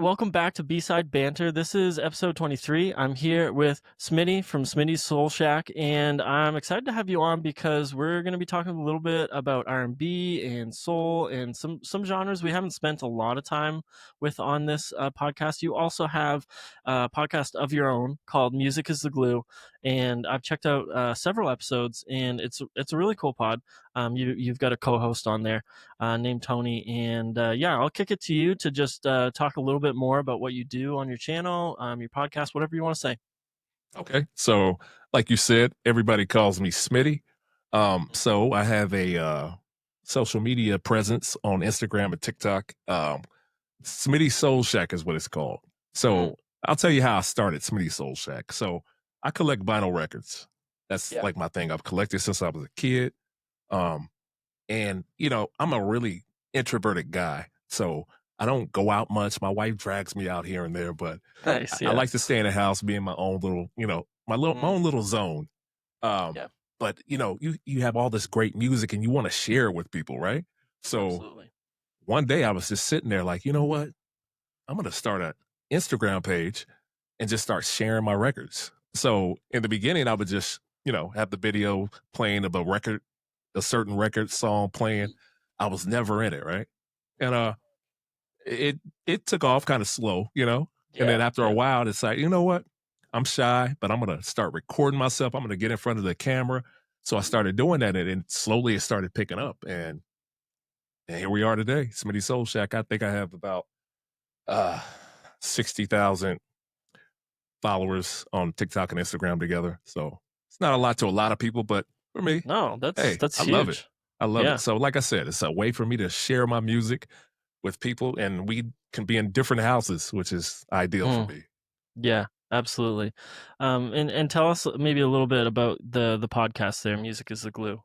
Welcome back to B-Side Banter. This is episode 23. I'm here with Smitty from Smitty's Soul Shack, and I'm excited to have you on because we're going to be talking a little bit about R&B and soul and some genres we haven't spent a lot of time with on this podcast. You also have a podcast of your own called Music is the Glue, and I've checked out several episodes, and it's a really cool pod. You've got a co-host on there named Tony. And yeah, I'll kick it to you to just talk a little bit more about what you do on your channel, your podcast, whatever you want to say. Okay. So, like you said, everybody calls me Smitty. So I have a social media presence on Instagram and TikTok. Smitty Soul Shack is what it's called. So I'll tell you how I started Smitty Soul Shack. So I collect vinyl records. That's Yeah. like my thing. I've collected since I was a kid. And I'm a really introverted guy. So I don't go out much. My wife drags me out here and there, but Nice. I Yeah. like to stay in the house, be in my own little, my own little zone. Yeah. But you have all this great music and you want to share it with people, right? So Absolutely. one day I was just sitting there like, you know what? I'm gonna start an Instagram page and just start sharing my records. So in the beginning, I would just, have the video playing of a certain record song playing. I was never in it, right? And it took off kind of slow, and then Yeah. after a while, it's like, you know what? I'm shy, but I'm gonna start recording myself. I'm gonna get in front of the camera. So I started doing that, and then slowly it started picking up, and here we are today, Smitty Soul Shack. I think I have about uh 60,000 followers on TikTok and Instagram together. So it's not a lot to a lot of people, but for me, No, hey, that's I love it. huge. I love it. Yeah. So like I said, it's a way for me to share my music with people, and we can be in different houses, which is ideal for Mm, me. yeah. Absolutely. And tell us maybe a little bit about the podcast there. Music is the glue.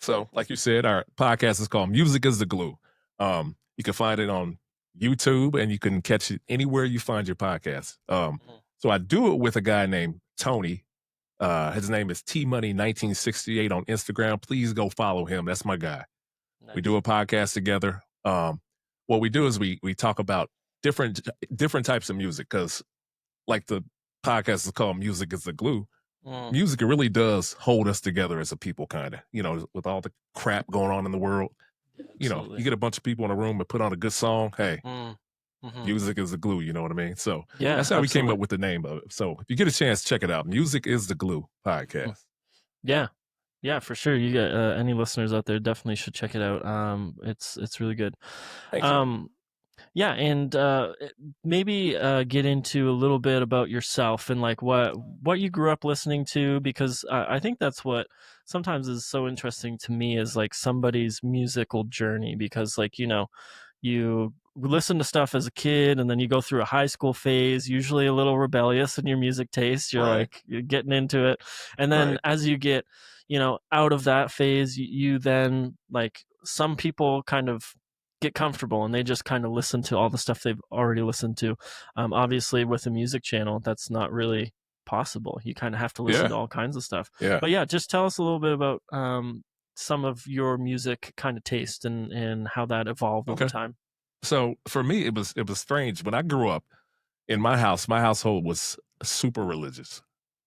So, like you said, our podcast is called Music is the Glue. You can find it on YouTube and you can catch it anywhere you find your podcast. So I do it with a guy named Tony. His name is T Money 1968 on Instagram. Please go follow him. That's my guy. We do Nice. a podcast together. What we do is we talk about different types of music because, like the podcast is called Music is the Glue. Mm, Music really does hold us together as a people, kind of. With all the crap going on in the world. You absolutely. get a bunch of people in a room and put on a good song. Hey, Mm, hmm. music is the glue. You know what I mean? So Yeah. that's how we came up Absolutely. with the name of it. So if you get a chance, check it out. Music is the Glue Mhm. podcast. Yeah. Yeah, for sure. You got any listeners out there definitely should check it out. It's really good. Thanks, man. Um, yeah, and maybe get into a little bit about yourself and like what you grew up listening to, because I think that's what sometimes is so interesting to me is like somebody's musical journey, because like you listen to stuff as a kid and then you go through a high school phase, usually a little rebellious in your music taste. Right, You're getting into it. And then right. as you get, out of that phase, you then like some people kind of get comfortable and they just kind of listen to all the stuff they've already listened to. Obviously with a music channel, that's not really possible. You kind of have to listen Yeah, to all kinds of stuff. yeah. But yeah, just tell us a little bit about some of your music kind of taste and how that evolved over Okay. time. So for me, it was strange when I grew up in my house. My household was super religious.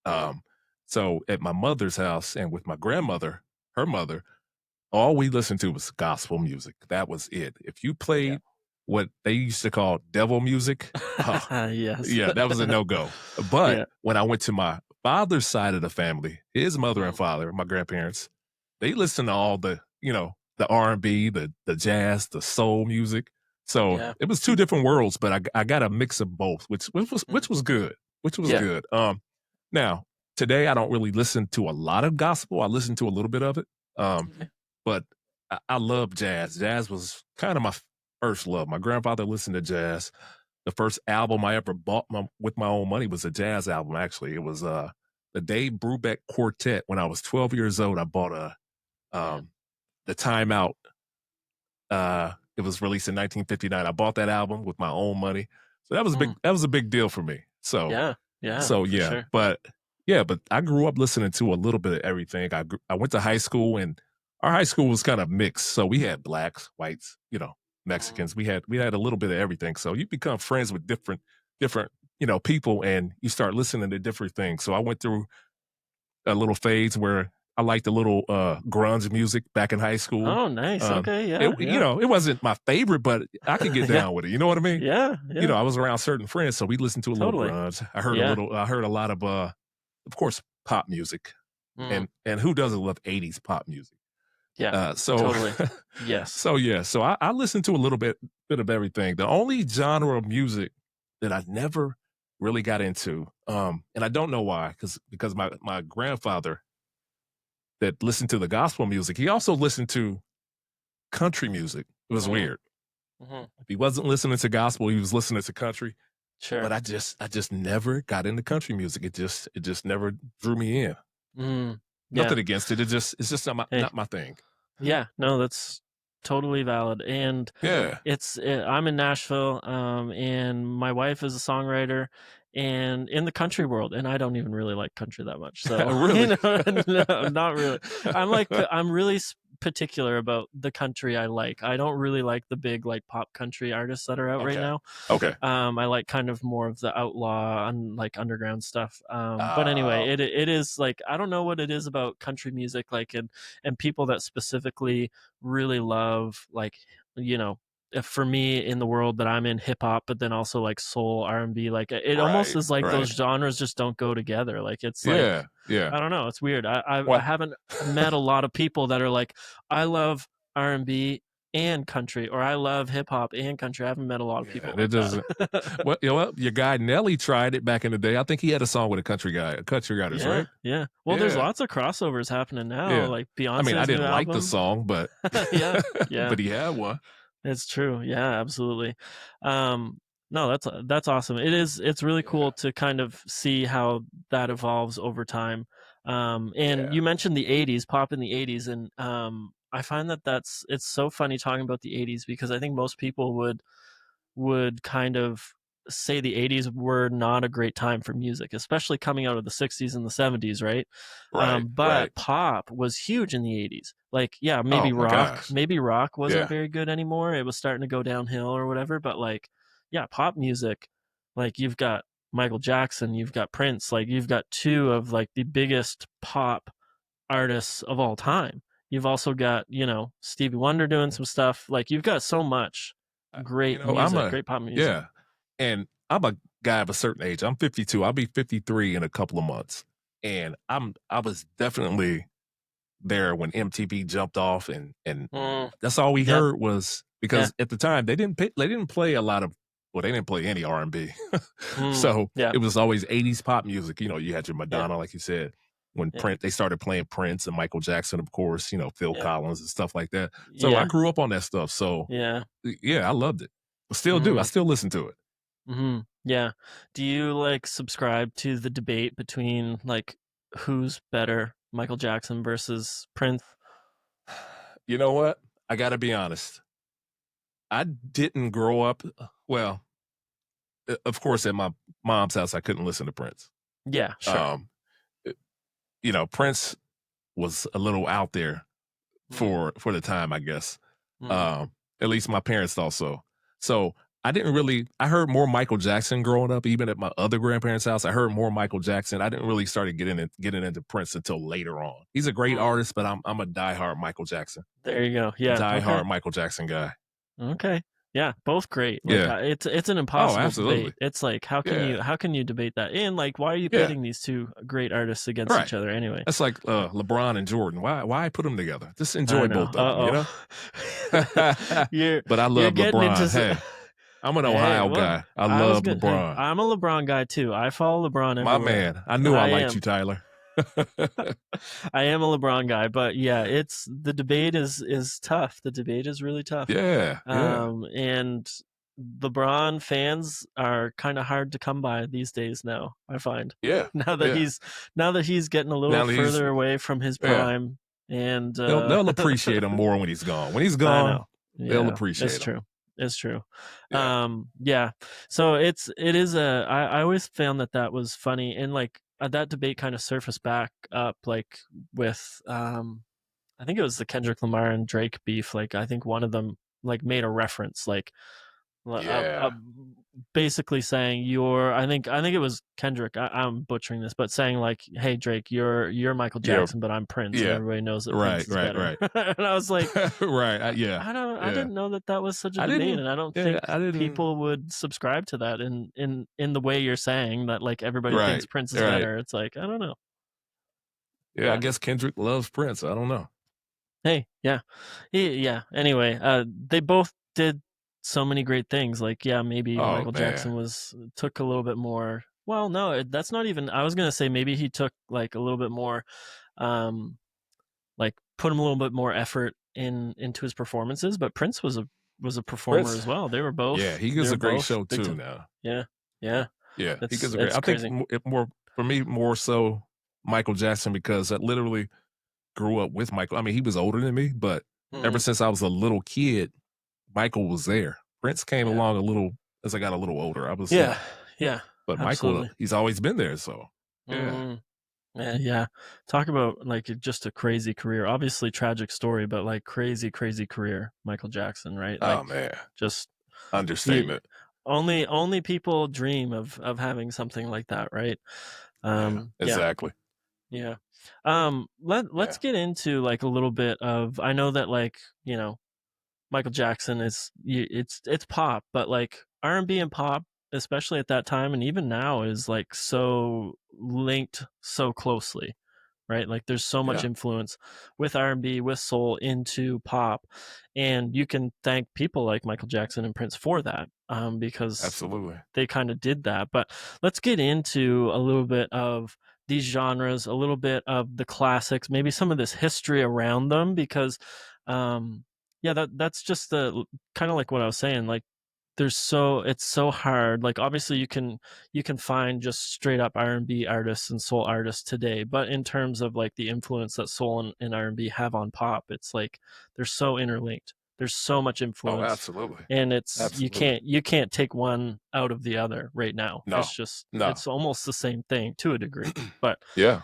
Mm, Um, so at my mother's house and with my grandmother, her mother, all we listened to was gospel music. That was it. If you yeah. played what they used to call devil music, oh, Yes. yeah, that was a no-go. But Yeah. when I went to my father's side of the family, his mother and Mm, father, my grandparents, they listened to all the R&B, the jazz, the soul music. So yeah. it was two different worlds, but I got a mix of both, which Mm, was good. Which was yeah. good. Now today I don't really listen to a lot of gospel. I listen to a little bit of it. Okay. But I love jazz. Jazz was kind of my first love. My grandfather listened to jazz. The first album I ever bought with my own money was a jazz album. Actually, it was the Dave Brubeck Quartet. When I was 12 years old, I bought Yeah. the Time Out. It was released in 1959. I bought that album with my own money, so that was a big Mm, that was a big deal for me. So yeah. Yeah. so For yeah, sure. but I grew up listening to a little bit of everything. I went to high school and our high school was kind of mixed. So we had blacks, whites, Mexicans. We had a little bit of everything. So you become friends with different people, and you start listening to different things. So I went through a little phase where I liked a little grunge music back in high school. Oh, nice. Okay, It yeah, you yeah. know, it wasn't my favorite, but I could get Yeah, down with it. You know what I mean? yeah, yeah, I was around certain friends, so we listened to a little totally. grunge. Yeah. I heard a lot of course, pop music. Mm, And who doesn't love 80s pop music? yeah, So totally. Yes. so yeah, so I listened to a little bit of everything. The only genre of music that I never really got into, and I don't know why, because my grandfather that listened to the gospel music, he also listened to country music. It was Mm, weird. mhm. If he wasn't listening to gospel, he was listening to country. But Sure. I just never got into country music. It just never drew me in. Mm, yeah. Nothing against it. It's just Hey, not my thing. yeah, no, that's totally valid, and Yeah. I'm in Nashville, and my wife is a songwriter, and in the country world, and I don't even really like country that much, so, Really? no, not really. I'm really particular about the country I like. I don't really like the big, like, pop country artists that are out right Okay. now. Okay. I like kind of more of the outlaw and like underground stuff. But anyway, Uh, it is like I don't know what it is about country music, like and people that specifically really love like you know for me in the world that I'm in hip hop, but then also like soul R&B, like it almost right. is like those Right. genres just don't go together. Like it's like Yeah. Yeah. I don't know, it's weird. I Well, haven't met a lot of people that are like I love R&B and country, or I love hip hop and country. I haven't met a lot of yeah, people that like that. doesn't. Well, your guy Nelly tried it back in the day. I think he had a song with a country artist, Yeah, right? yeah. Well, there's Yeah. lots of crossovers happening now, Yeah. like I mean, I Beyonce's new didn't like the album. song, but Yeah, yeah. but he had one. It's true. Yeah, absolutely. Um, no, that's awesome. It's really Yeah. cool to kind of see how that evolves over time. And Yeah. you mentioned the '80s, pop in the '80s, and I find that it's so funny talking about the '80s because I think most people would kind of say the '80s were not a great time for music, especially coming out of the '60s and the '70s, right? Right. Right. But pop was huge in the '80s. Like, yeah, Oh my gosh. maybe rock wasn't Yeah. very good anymore. It was starting to go downhill or whatever. But like, yeah, pop music, like you've got Michael Jackson, you've got Prince, like you've got two of like the biggest pop artists of all time. You've also got, Stevie Wonder doing some stuff. Like you've got so much great I'm music, a great pop music. yeah, and I'm a guy of a certain age. I'm 52. I'll be 53 in a couple of months, and I was definitely there when MTV jumped off, and Mm, that's all we yeah, heard was yeah, because at the time they didn't play a lot of they didn't play any R&B. So yeah, it was always 80s pop music. You had your yeah, Madonna, like you said, when yeah, Prince they started playing Prince and Michael Jackson, of course, Phil yeah, Collins and stuff like that. So I yeah, grew up on that stuff. So yeah. yeah, I loved it. I still do. I Mhm, still listen to it. yeah. Do you like subscribe to the debate between like who's better, Michael Jackson versus Prince? You know what? I got to be honest. I didn't grow up well, of course at my mom's house I couldn't listen to Prince. Yeah, sure. Um uh, Prince was a little out there Mm, for the time, I guess. mm, Um at least my parents thought so. So I didn't really I heard more Michael Jackson growing up even at my other grandparents' house. I heard more Michael Jackson. I didn't really start getting into Prince until later on. He's a great mm. artist, but I'm a diehard Michael Jackson. There you go. Yeah. Okay. Diehard Michael Jackson guy. Okay. Yeah, both great. Like Yeah. it's an Oh, impossible debate. absolutely. It's like Yeah. how can you debate that? And like why are you Yeah. pitting these two great artists against Right. each other anyway? That's like Uh, LeBron and Jordan. Why put them together? Just I enjoy know. both of them, you know? Uh-oh. You're But I you're love getting into LeBron. Hey, I'm an Hey, Ohio well, guy. I I was love gonna hey, LeBron. I'm a LeBron guy too. I follow LeBron My everywhere. man. I knew I I liked you, am. Tyler. I am a LeBron guy, but yeah, it's the debate is tough. The debate is really tough. Yeah. Yeah. And LeBron fans are kind of hard to come by these days now, I find. Yeah. Now that Yeah. he's getting a little Now that he's further away from his yeah. prime and They'll appreciate him more when he's gone. When he's I gone, know. they'll Yeah, it's appreciate him. true. It's true. Yeah. Yeah. So it is I always found that that was funny and like that debate kind of surfaced back up like with I think it was the Kendrick Lamar and Drake beef. Like I think one of them made a reference, like Yeah. basically saying I think it was Kendrick. I'm butchering this, but saying like, "Hey Drake, you're Michael Yeah. Jackson, but I'm Prince, and Yeah. everybody knows that Right. Prince is Right. better." Right. And I was like, Right. Yeah. I Yeah. didn't know that was such a I debate, didn't. and I don't Yeah. think I didn't. people would subscribe to that in the way you're saying that, like everybody thinks Right. Prince is Right. better. It's like, I don't know. Yeah. I guess Kendrick loves Prince. I don't know. Hey, yeah. Yeah. Anyway, they both did so many great things. Like, yeah, maybe Oh Michael man. Jackson took a little bit more. Well, no, that's not even. I was gonna say maybe he took like a little bit more, like put him a little bit more effort into his performances. But Prince was a performer Prince. as well. Yeah. He They gives were a great both show big too. time. Now. Yeah, yeah. Yeah. He gives a great. It's I think crazy. more for me more so Michael Jackson because I literally grew up with Michael. I mean, he was older than me, but ever Mhm. since I was a little kid, Michael was there. Prince came Yeah, along a little as I got a little older. I was, yeah, yeah. but Michael, Absolutely. he's always been there. So, yeah. Hmm. Yeah. Talk about like just a crazy career. Obviously tragic story, but like crazy, crazy career, Michael Jackson, right? Oh Like man, just you understatement. only people dream of having something like that, right? Yeah, Yeah, exactly. yeah. Let's Yeah, get into like a little bit of, I know that like, Michael Jackson it's pop, but like R&B and pop, especially at that time and even now, is like so linked so closely, right? Like there's so much yeah, influence with R&B, with soul into pop, and you can thank people like Michael Jackson and Prince for that, because absolutely. they kind of did that. But let's get into a little bit of these genres, a little bit of the classics, maybe some of this history around them, because yeah, that's just the kind of like what I was saying, like it's so hard. Like obviously you can find just straight up R&B artists and soul artists today, but in terms of like the influence that soul and R&B have on pop, it's like they're so interlinked. There's so much Oh, influence, absolutely, and it's absolutely. you can't take one out of the other right now. No, no. It's almost the same thing to a degree. But Yeah.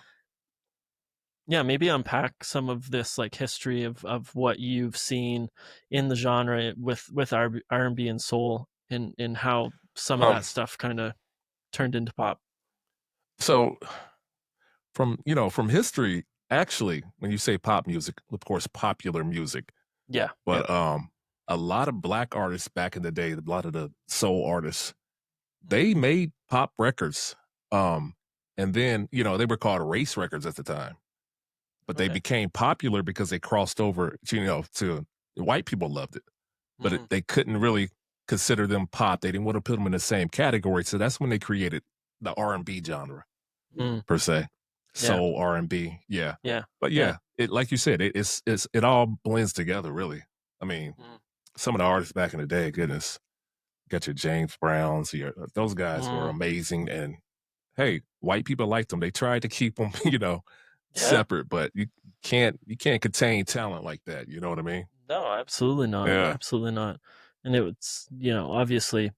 yeah, maybe unpack some of this like history of what you've seen in the genre with R&B and soul, and how some of that Um. stuff kind of turned into pop. So from history, actually, when you say pop music, of course, popular music, Yeah, yeah. but a lot of black artists back in the day, a lot of the soul artists, they made pop records. Um, and then, they were called race records at the time, but they Okay. became popular because they crossed over, to white people loved it, but Mhm. they couldn't really consider them pop. They didn't want to put them in the same category. So that's when they created the R&B genre Mm. per se, Yeah, soul R&B. Yeah. yeah, But yeah. yeah, it, like you said, it all blends together really. I mean, Mm. some of the artists back in the day, goodness, got your James Browns, those guys were Mm. amazing. And hey, white people liked them. They tried to keep them, Yeah. separate, but you can't contain talent like that. You know what I mean? No, absolutely not. Yeah, Absolutely not. And it was, obviously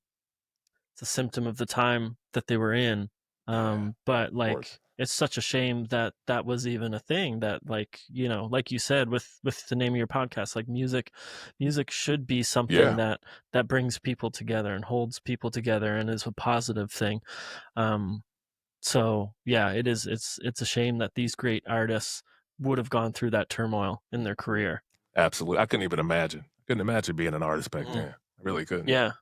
it's a symptom of the time that they were in. yeah, But of course. like it's such a shame that that was even a thing, that like, like you said with the name of your podcast, like music should be something Yeah, that brings people together and holds people together and is a positive thing. Um, so yeah, it's a shame that these great artists would have gone through that turmoil in their career. absolutely. I couldn't even imagine. Couldn't imagine being an artist back Mhm. then. I really couldn't. Yeah.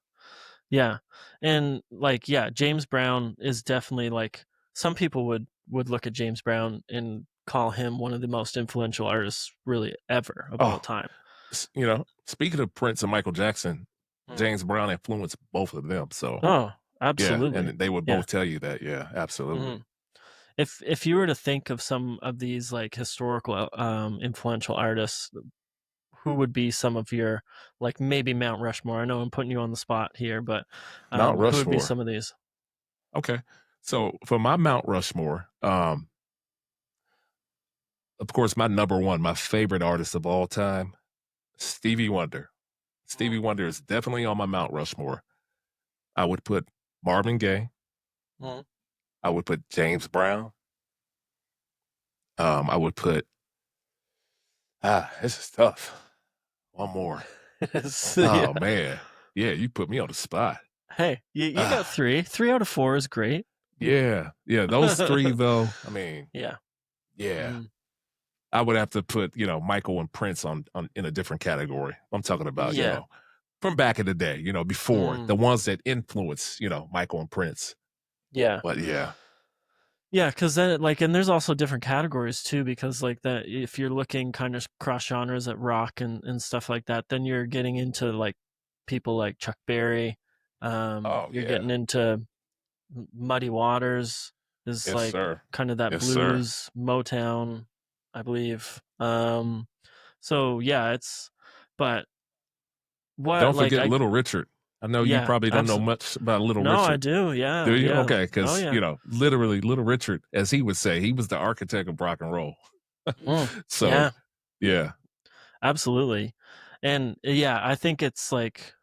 Yeah. And like, yeah, James Brown is definitely like, some people would look at James Brown and call him one of the most influential artists really ever of all Oh, time. speaking of Prince and Michael Jackson, Mhm. James Brown influenced both of them. So Oh, yeah, absolutely. and they would Yeah. both tell you that. Yeah, absolutely. Mhm. If you were to think of some of these like historical influential artists, who would be some of your, like maybe Mount Rushmore? I know I'm putting you on the spot here, but Mount who would be Rushmore. some of these? Okay. So for my Mount Rushmore, of course, my number one, my favorite artist of all time, Stevie Wonder. Stevie Wonder is definitely on my Mount Rushmore. I would put Marvin Gaye. Mhm. I would put James Brown. I would put this is tough. One more. Yeah. Oh man, yeah, you put me on the spot. Hey, you got Ah, 3. 3 out of 4 is great. yeah, yeah, those three though. I mean, Yeah. yeah, Mhm. I would have to put Michael and Prince on in a different category. I'm talking about Yeah. from back in the day, before Mm. the ones that influenced Michael and Prince. Yeah. But yeah, Yeah, because then, like, and there's also different categories too, because like that, if you're looking kind of cross genres at rock and stuff like that, then you're getting into like people like Chuck Berry. oh You're yeah, getting into Muddy Waters is yes like sir, kind of that yes sir. blues Motown, I believe. So yeah, but what Don't like forget I Little Richard. I know you yeah, probably don't know absolutely. much about Little No, I Richard. do. Do Yeah, you? yeah. Okay, Oh because yeah. literally, Little Richard, as he would say, he was the architect of rock and roll. Mm, So, yeah, yeah, absolutely. And yeah, I think it's like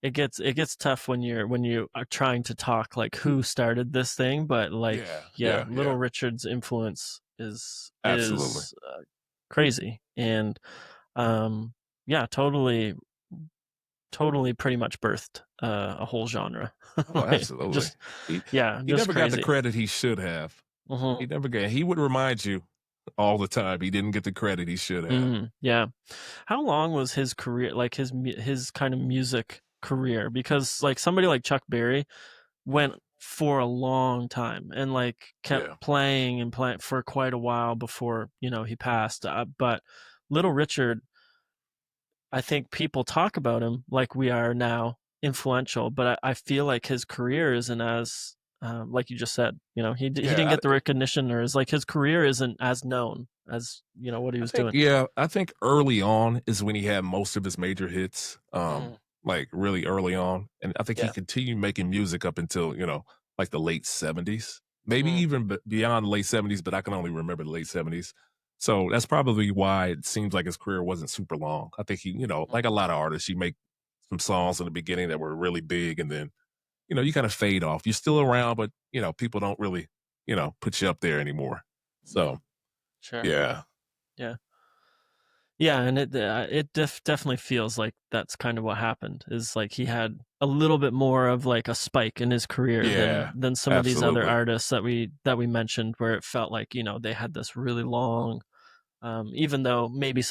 it gets tough when you are trying to talk like who started this thing, but like yeah, yeah, yeah, Little yeah, Richard's influence is absolutely. is crazy. And yeah, totally pretty much birthed a whole genre. Oh, Like, absolutely. just He yeah, he just never got the crazy. credit he should have. Hmm. He never got. He would remind you all the time he didn't get the credit he should have. Yeah. How long was his career, like his kind of music career? Because like somebody like Chuck Berry went for a long time and like kept Yeah, playing and playing for quite a while before he passed. But Little Richard, I think people talk about him like we are now influential, but I feel like his career isn't as like you just said. He didn't yeah. get the recognition, or is like his career isn't as known as what he I was think doing. yeah, I think early on is when he had most of his major hits, Mm, like really early on, and I think he yeah. continued making music up until like the late '70s, maybe Mm, even beyond the late '70s. But I can only remember the late '70s, so that's probably why it seems like his career wasn't super long. I think he, like a mm, lot of artists, you make some songs in the beginning that were really big, and then you kind of fade off. You're still around, but people don't really put you up there anymore. mm, So sure. yeah, Yeah. Yeah, and it definitely feels like that's kind of what happened. Is like he had a little bit more of like a spike in his career yeah, than some of these other absolutely. artists that we mentioned, where it felt like they had this really long. Even though maybe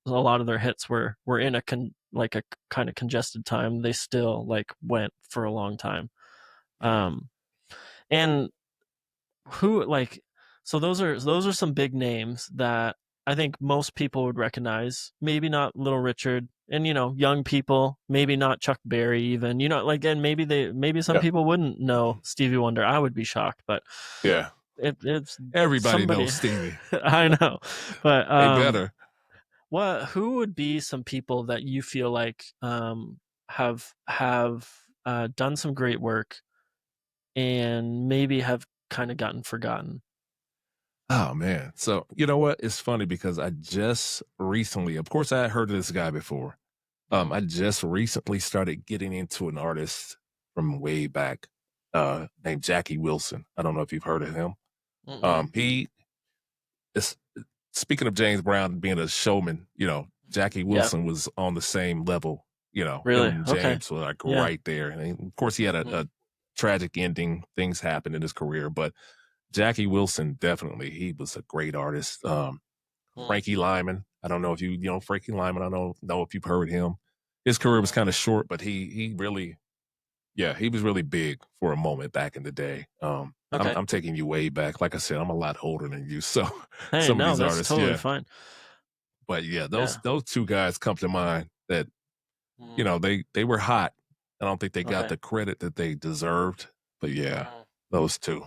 a lot of their hits were in like a kind of congested time, they still like went for a long time. Yeah. Um, and who like so those are some big names that I think most people would recognize. Maybe not Little Richard, and young people, maybe not Chuck Berry even. Like, and maybe some Yeah. people wouldn't know Stevie Wonder. I would be shocked, but Yeah. it's Everybody knows somebody. Stevie. I know, but They better. who would be some people that you feel like have done some great work and maybe have kind of gotten forgotten? Oh man. So you know what? It's funny because I just recently, of course, I had heard of this guy before. Mm, I just recently started getting into an artist from way back, named Jackie Wilson. I don't know if you've heard of him. mm-mm. He is speaking of James Brown being a showman, Jackie Yeah. Wilson was on the same level, him Really? and Okay. James were like Yeah. right there. And of course he had Mm, a tragic ending, things happened in his career, but Jackie Wilson, definitely, he was a great artist. mm, Frankie Lymon, I don't know if you know Frankie Lymon. I don't know if you've heard him. His career was mm. kind of short, but he really, yeah, he was really big for a moment back in the day. I'm Okay. I'm taking you way back. Like I said, I'm a lot older than you, so Hey, some of no, these that's artists, totally yeah. fine. But yeah, those Yeah. those two guys come to mind that Mm, they were hot. I don't think they got okay. the credit that they deserved. But yeah, Mm. those two.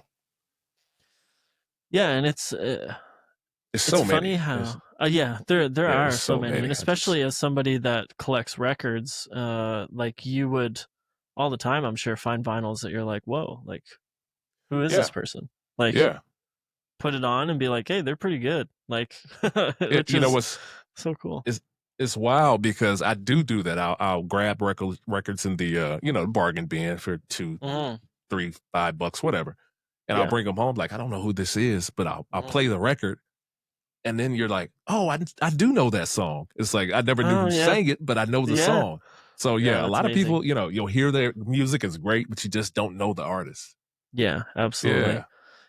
Yeah, and There's it's so many. funny There's how yeah, there Yeah, there's are so so many, and many. I just especially as somebody that collects records, like you would all the time, I'm sure, find vinyls that you're like, whoa, like who is this yeah, person? Like yeah. put it on and be like, hey, they're pretty good. Like, It, which you know is what's so cool. it's it's wild because I do that. I'll grab records in the bargain bin for two, Mm, 3, $5, whatever, and I'll yeah. bring them home. Like I don't know who this is, but I'll Mm, play the record, and then you're like, oh, I do know that song. It's like I never knew Oh who yeah, sang it, but I know the yeah, song. So yeah. yeah, a That's lot of amazing. people, you'll hear their music is great, but you just don't know the artist. Yeah, absolutely. Yeah.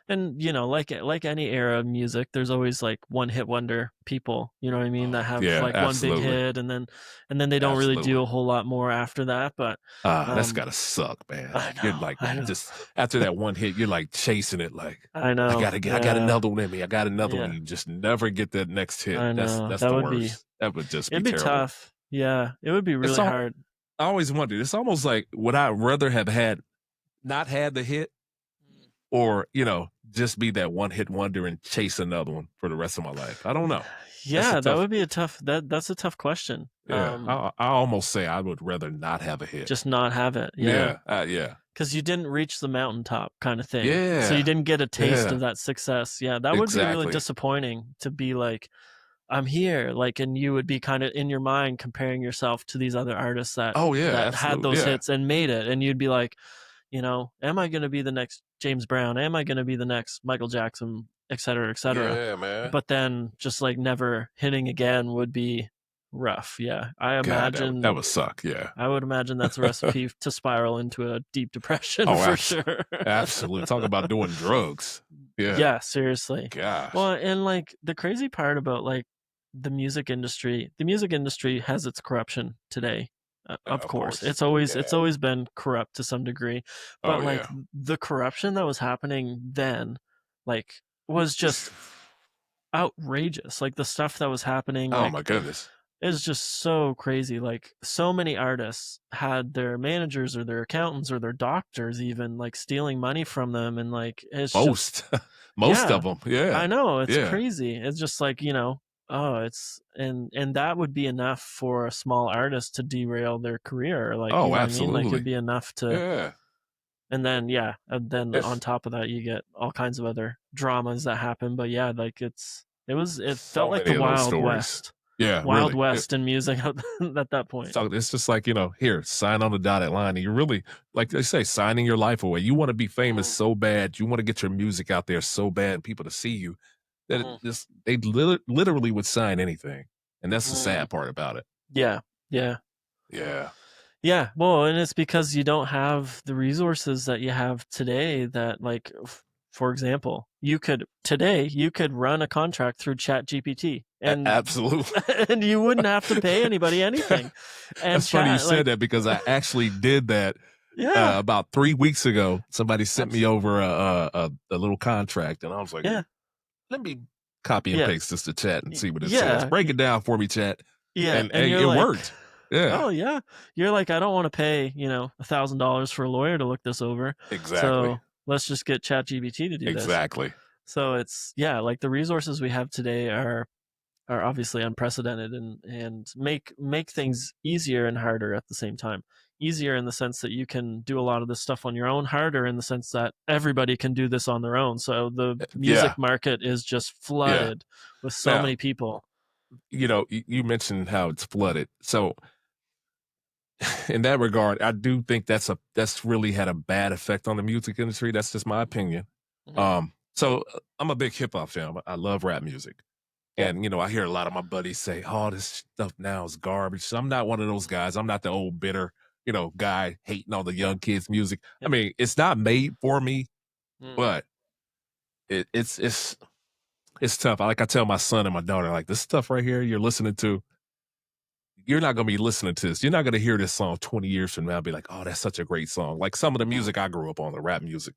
And like any era of music, there's always like one hit wonder people, you know what I mean, that Oh, have yeah, like one big absolutely. hit, and then they don't really do Absolutely. a whole lot more after that. But That's um gotta suck, man. I You're know, like I know, just after that one hit, you're like chasing it like I know. I got Yeah, another one in me. I got another one. yeah, You just never get that next hit. I That's know. that's That the would be, worst. That would just be it'd be terrible. tough. Yeah, it would be It's really all hard. I always wondered. It's almost like would I rather have had not had the hit or, just be that one hit wonder and chase another one for the rest of my life. I don't know. That's a Yeah, that tough would be a tough that's a tough question. yeah. I almost say I would rather not have a hit. Just not have it. Yeah. Yeah. Yeah. Because you didn't reach the mountaintop kind of thing. So you Yeah. didn't get a taste of Yeah. that success. Yeah, that would be really Exactly. disappointing to be like, I'm here, like, and you would be kind of in your mind comparing yourself to these other artists that Oh yeah, that had absolutely. those Yeah. hits and made it, and you'd be like, am I going to be the next James Brown? Am I going to be the next Michael Jackson, et cetera, et cetera? Yeah, man. But then just like never hitting again would be rough. Yeah, God, that would suck. Yeah. I would imagine that's a recipe to spiral into a deep depression Oh, for sure. absolutely. Talk about doing drugs. Yeah. Yeah, seriously. Gosh. Well, and like the crazy part about like the music industry has its corruption today. Of Of course, course. it's Yeah. always been corrupt to some degree, Oh but like yeah. the corruption that was happening then, like, was just outrageous. Like the stuff that was happening, Oh my like goodness. is just so crazy. Like so many artists had their managers or their accountants or their doctors even like stealing money from them, and like it's just Most most yeah, of them. Yeah. I know, it's Yeah. crazy. It's just like, oh, it's and that would be enough for a small artist to derail their career. Like, you Oh, know what I mean? Like it'd absolutely. be enough to Yeah. and then yeah, and then on It's top of that you get all kinds of other dramas that happen. But yeah, like it felt so like many the of those Wild stories. West. Yeah, Wild really. West in music at that point. So it's just like, here, sign on the dotted line. And you're really, like they say, signing your life away. You want to be famous Mhm, so bad. You want to get your music out there so bad and people to see you that mhm, they literally would sign anything. And that's the mhm. sad part about it. Yeah, yeah. Yeah. Yeah, well, and it's because you don't have the resources that you have today that like for example, you could run a contract through ChatGPT and Absolutely. and you wouldn't have to pay anybody anything. And That's funny you chat said like that because I actually did that yeah, about 3 weeks ago. Somebody sent me abs- over a little contract, and I was like, yeah, let me copy and yeah, paste this to chat and see what it says. yeah, Break it down for me, chat. yeah, And and hey, you're it like, worked. Yeah, oh yeah, you're like, I don't want to pay $1,000 for a lawyer to look this over, exactly. so let's just get ChatGPT to do this. Exactly. So it's yeah, like the resources we have today are obviously unprecedented and make things easier and harder at the same time. Easier in the sense that you can do a lot of this stuff on your own, harder in the sense that everybody can do this on their own. So the music Yeah. market is just Yeah. flooded with so Now, many people. you mentioned how it's flooded. So in that regard, I do think that's really had a bad effect on the music industry. That's just my opinion. Mhm. So I'm a big hip hop fan. I love rap music. Yeah. And I hear a lot of my buddies say, "Oh, this stuff now is garbage." So I'm not one of those guys. I'm not the old bitter, guy hating on the young kids' music. I Yeah. mean, it's not made for me, Mm. but it's tough. Like I tell my son and my daughter, like this stuff right here you're listening to, you're not gonna be listening to this. You're not gonna hear this song 20 years from now and be like, "Oh, that's such a great song." Like some of the Mm. music I grew up on, the rap music,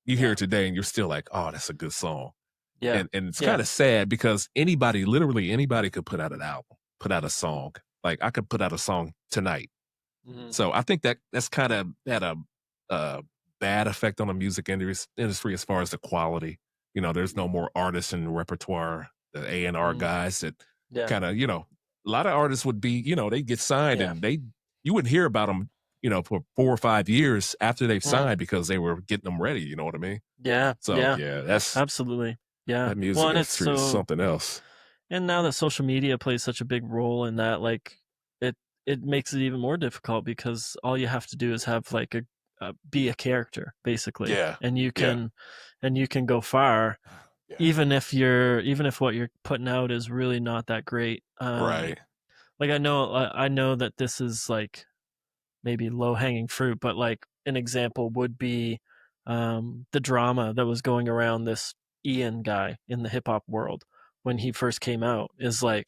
you hear Yeah. it today and you're still like, "Oh, that's a good song." Yeah. And it's Yeah. kind of sad because literally anybody could put out an album, put out a song. Like I could put out a song tonight. Mhm. So I think that's kind of had a bad effect on the music industry as far as the quality. There's no more artists in the repertoire, the A&R Mhm. guys that Yeah. kind of, a lot of artists would be, they get signed Yeah. and you wouldn't hear about them, for 4 or 5 years after they've Mm. signed because they were getting them ready. You know what I mean? Yeah. So Yeah. yeah, Absolutely. Yeah. that Well, music and it's industry is so something else. and now that social media plays such a big role in that, like it it makes it even more difficult because all you have to do is have like be a character basically, Yeah. and Yeah. you can go far. Yeah. even if what you're putting out is really not that great. Right. Like I know that this is like maybe low hanging fruit, but like an example would be the drama that was going around this Ian guy in the hip hop world when he first came out. Is like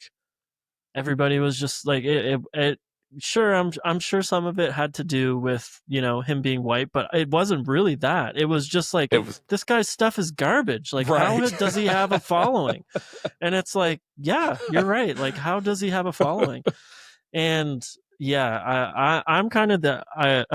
everybody was just like it sure, I'm sure some of it had to do with, you know, him being white, but it wasn't really that. It was just like, It was this guy's stuff is garbage. Like, right. does he have a following? And it's like, yeah, you're right. Like, how does he have a following? And yeah, I'm kind of I'm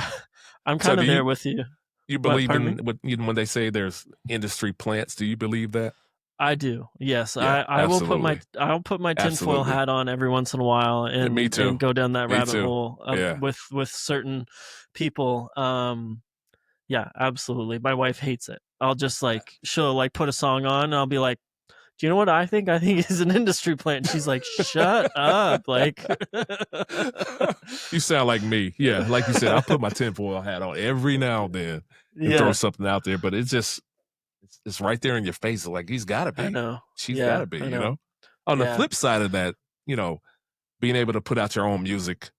So kind do of there with you. you What? believe Pardon me? in what when they say there's industry plants? Do you believe that? I do. Yes, Yeah, I will absolutely. I'll put my tinfoil Absolutely. hat on every once in a while Yeah, me and too. go down that Me rabbit too. hole Yeah. with certain people. Yeah, absolutely. My wife hates it. I'll just like she'll like put a song on and I'll be like, "Do you know what I think? I think he's an industry plant." And she's like, "Shut up." Like You sound like me. Yeah, like you said, I'll put my tinfoil hat on every now and then and throw yeah, something out there, but it's right there in your face. Like he's got to I be, know. she's got Yeah, to be. I You know. know. On the Yeah. flip side of that, you know, being able to put out your own music.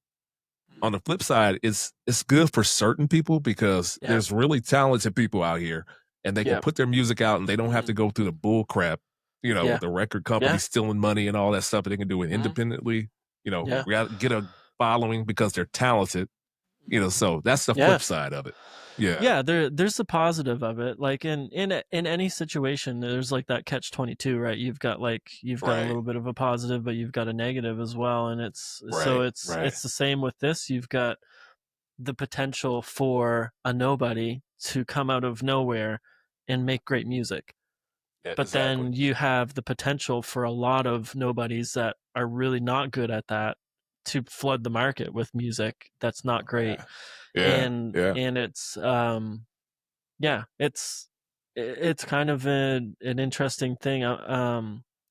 On the flip side, it's good for certain people because Yeah. there's really talented people out here, and they can Yeah. put their music out, and they don't have to Mhm. go through the bull crap, you know, Yeah. with the record Yeah. company stealing money and all that stuff. But they can do it Mhm. independently. You know, Yeah. get a following because they're talented. You know, so that's the Yeah. flip side of it. Yeah. Yeah, there's the positive of it. Like in any situation, there's like that catch 22, right? You've got a Right. little bit of a positive, but you've got a negative as well. And Right. Right. it's the same with this. You've got the potential for a nobody to come out of nowhere and make great music. Yeah, But exactly. then you have the potential for a lot of nobodies that are really not good at that to flood the market with music that's not Oh great. man. Yeah. Yeah. And it's yeah, it's kind of an interesting thing.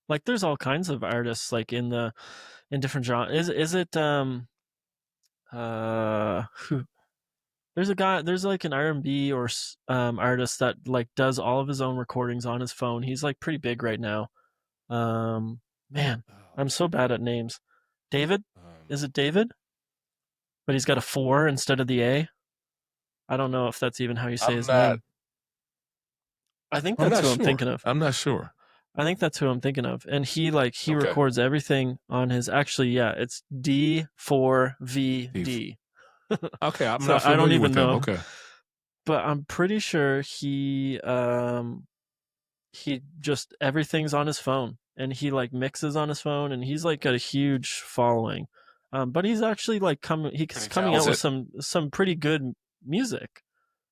Like there's all kinds of artists like in different genres. Is it who there's a guy, there's like an R&B or artist that like does all of his own recordings on his phone. He's like pretty big right now. Man, Oh, I'm so bad at names. David? um, Is it David? But he's got a 4 instead of the A. I don't know if that's even how you say I'm his not. name. I think I'm that's not who I'm sure. thinking of. I'm not sure. I think that's who I'm thinking of. And he Okay. records everything on his, actually, yeah, it's He's D4VD. okay. I'm So not I don't familiar even with him. know, Okay. but I'm pretty sure he just everything's on his phone and he like mixes on his phone and he's like got a huge following. But he's actually like he's Pretty coming out with talented. some pretty good music.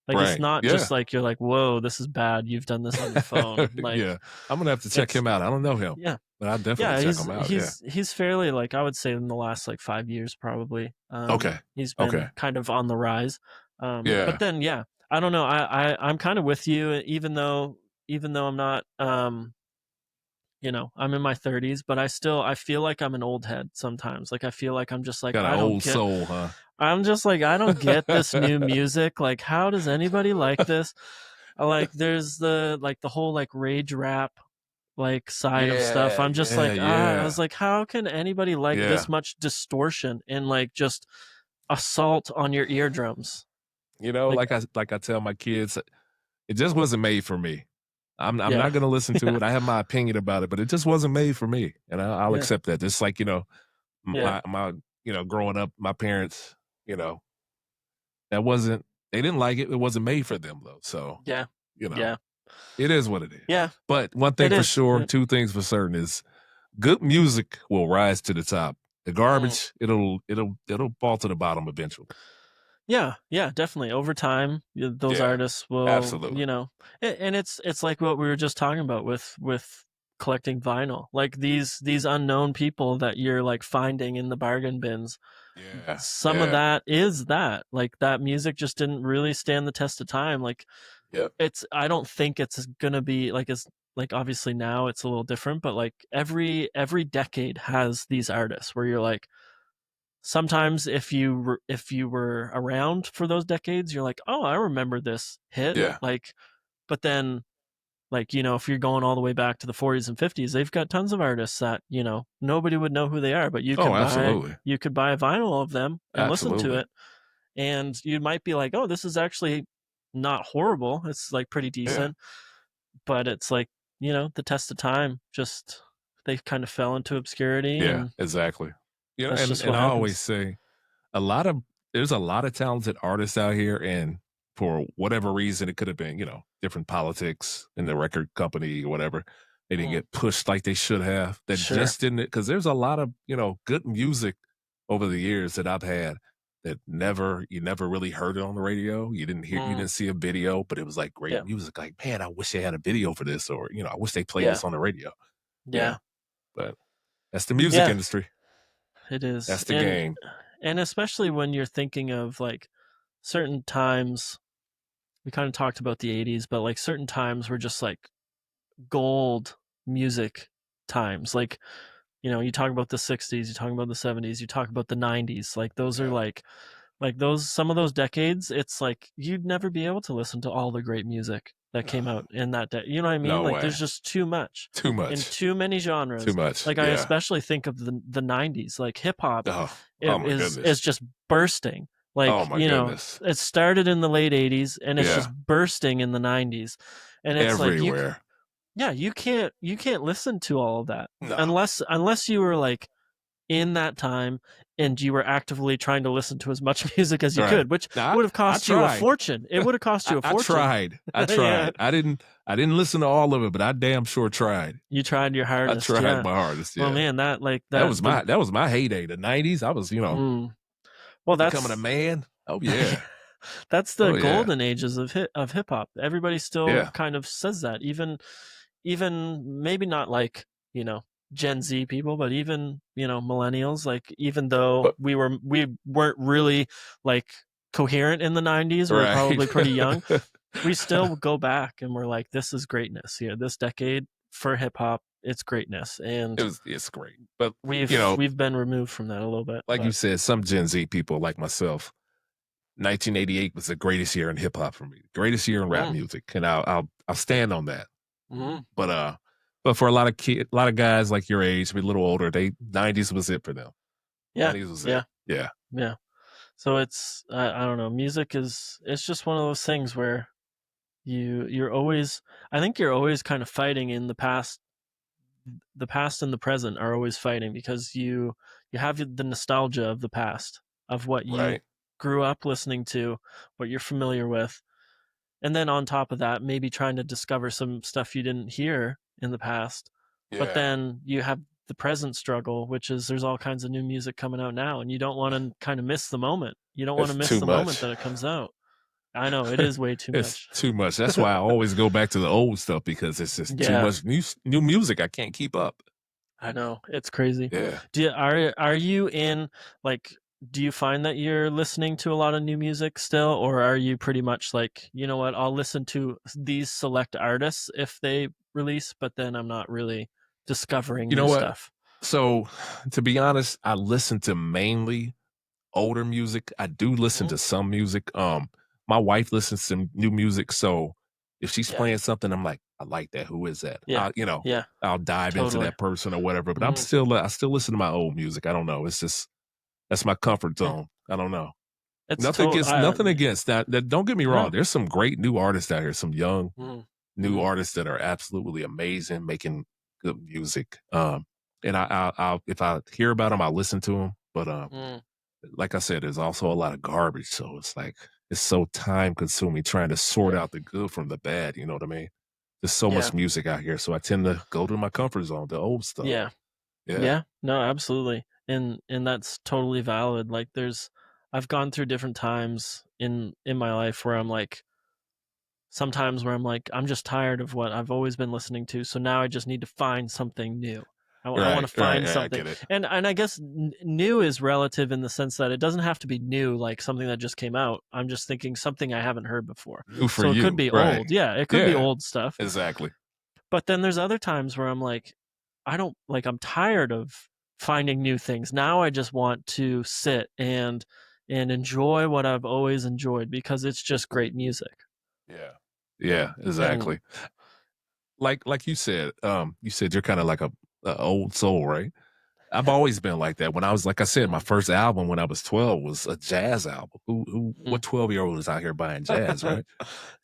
Like it's Right. not Yeah. just like you're like, "Whoa, this is bad. You've done this on your phone." Like Yeah. I'm gonna have to check it's him out. I don't know him, yeah. but I'll definitely Yeah, check him out. Yeah. he's fairly like I would say in the last like 5 years probably. Okay. He's Okay. been kind of on the rise. But Yeah. then yeah, I don't know. I'm kind of with you, even though I'm not you know, I'm in my 30s, but I feel like I'm an old head sometimes. Like I feel like I'm just like Got an old soul, huh? I don't get this new music. Like how does anybody like this? Like there's the whole like rage rap like side of stuff. Yeah. I'm just Yeah. like, I was Yeah. like, how can anybody like Yeah. this much distortion and like just assault on your eardrums? You know, Like, like I tell my kids, it just wasn't made for me. I'm yeah, not gonna listen to yeah, it. I have my opinion about it, but it just wasn't made for me, and I'll yeah, accept that. Just like you know, yeah, my you know, growing up, my parents, you know, that wasn't they didn't like it. It wasn't made for them though. So yeah, you know, yeah, it is what it is. yeah. But one thing It for is. sure, Yeah. two things for certain is good music will rise to the top. The Mm. garbage, it'll fall to the bottom eventually. Yeah, yeah, definitely. Over time, those Yeah, artists will, absolutely. you know, and it's like what we were just talking about with collecting vinyl. Like these unknown people that you're like finding in the bargain bins. Yeah, Some of yeah, that is that. Like that music just didn't really stand the test of time. Like yep, I don't think it's gonna be like it's like obviously now it's a little different, but like every decade has these artists where you're like sometimes if you were around for those decades, you're like, oh, I remember this hit. yeah, Like, but then like, if you're going all the way back to the 40s and 50s, they've got tons of artists that, nobody would know who they are, but Oh, absolutely. you could buy a vinyl of them and listen to Absolutely. it. And you might be like, oh, this is actually not horrible. It's like pretty decent, but it's like, the test of time, just they kind of fell into obscurity. Yeah, And exactly. that's just what And I always happens. say there's a lot of talented artists out here, and for whatever reason, it could have been, different politics in the record company or whatever. They didn't Mm, get pushed like they should have. That sure. just didn't, because there's a lot of, good music over the years that I've had that you never really heard it on the radio. You Mm, didn't see a video, but it was like great yeah. music. Like, man, I wish they had a video for this, or, I wish they played Yeah. this on the radio. Yeah. Yeah. But that's the music Yeah. industry. It is. That's the game. And especially when you're thinking of like certain times, we kind of talked about the 80s, but like certain times were just like gold music times. Like, you talk about the 60s, you talk about the 70s, you talk about the 90s. Like those are Yeah. like those some of those decades, it's like you'd never be able to listen to all the great music that came out in that day. You know what I mean? No Like way. there's just too much Too in much. too many Too genres. much. Like I Yeah. especially think of the 90s, like hip hop Oh, it oh my is goodness. just bursting. Oh Like, my goodness. it started in the late 80s and it's Yeah. just bursting in the 90s. And it's like Everywhere. you can't listen to all of that No. unless you were like in that time and you were actively trying to listen to as much music as you Right. could, which Now, would have I cost you a tried. fortune. It would have cost you a I fortune. tried. I Yeah. tried. I didn't listen to all of it, but I damn sure tried. You tried your I hardest. tried Yeah. my hardest. Well, Yeah. man, That was my heyday. The 90s. I was, well, becoming a man. Oh yeah. that's the Oh yeah. golden ages of hip hop. Everybody still Yeah. kind of says that. Even maybe not like, Gen Z people, but even, millennials, like even though But we weren't really like coherent in the 90s, we were right. probably pretty young. We still go back and we're like, this is greatness here. This decade for hip hop, it's greatness. And It's great. But we've been removed from that a little bit. like you But said, some Gen Z people like myself, 1988 was the greatest year in hip hop for me, greatest year in rap mm, music, and I'll stand on that. mhm. But for a lot of guys like your age, maybe a little older, 90s was it for them. Yeah. 90s was Yeah. it. Yeah. Yeah. So it's I don't know. Music it's just one of those things where you're always I think you're always kind of fighting in the past. The past and the present are always fighting because you have the nostalgia of the past, of what you Right. grew up listening to, what you're familiar with. And then on top of that, maybe trying to discover some stuff you didn't hear in the past. But Yeah. then you have the present struggle, which is there's all kinds of new music coming out now, and you don't want to kind of miss the moment. You don't want to It's miss too the moment much. that it comes out. I know it is way too It's much. too much. That's why I always go back to the old stuff, because it's just too Yeah, much new music. I can't keep up. I know it's crazy. Yeah. Are you in like? Do you find that you're listening to a lot of new music still, or are you pretty much like, you know what, I'll listen to these select artists if they release, but then I'm not really discovering You new know what? stuff? So, to be honest, I listen to mainly older music. I do listen Mhm. to some music. My wife listens to new music, so if she's Yeah, playing something, I'm like, I like that. Who is that? yeah, yeah, I'll dive into totally. that person or whatever. But Mhm. I still listen to my old music. I don't know. It's just that's my comfort Yeah, zone. I don't know. it's total. Nothing against that. Don't get me wrong. No. There's some great new artists out here. Some young Mhm. new Mhm. artists that are absolutely amazing, making good music. And I'll if I hear about them, I'll listen to them. But Mhm. like I said, there's also a lot of garbage. So it's like it's so time consuming trying to sort Yeah, out the good from the bad. You know what I mean? There's so yeah, much music out here, so I tend to go to my comfort zone, the old stuff. yeah. Yeah, Yeah, no, absolutely. And that's totally valid. Like I've gone through different times in my life where I'm like sometimes where I'm like I'm just tired of what I've always been listening to, so now I just need to find something new. I want to find right. I something. get it. And I guess new is relative in the sense that it doesn't have to be new like something that just came out. I'm just thinking something I haven't heard before. New for So it could you, be right? old. Yeah, it could be Yeah, old stuff. exactly. But then there's other times where I'm like, I don't like, I'm tired of finding new things. Now I just want to sit and enjoy what I've always enjoyed because it's just great music. Yeah, yeah, And exactly. like you said you're kind of like a old soul, right? I've always been like that. When I was, like I said, my Mhm, first album when I was 12 was a jazz album. What mhm. 12-year-old is out here buying jazz, right?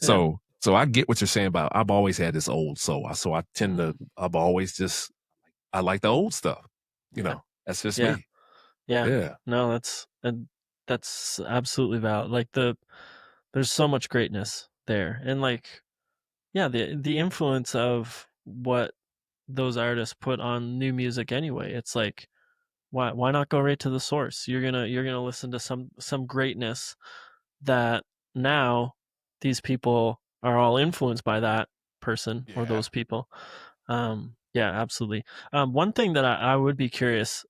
Yeah. So I get what you're saying about I've always had this old soul. So I tend to Mhm. I've always just I like the old stuff. Yeah. That's just Yeah. me. Yeah. Yeah. No, that's absolutely valid. Like there's so much greatness there. And like yeah, the influence of what those artists put on new music anyway. It's like why not go right to the source? You're gonna listen to some greatness that now these people are all influenced by that person or Yeah. those people. Yeah, absolutely. One thing that I would be curious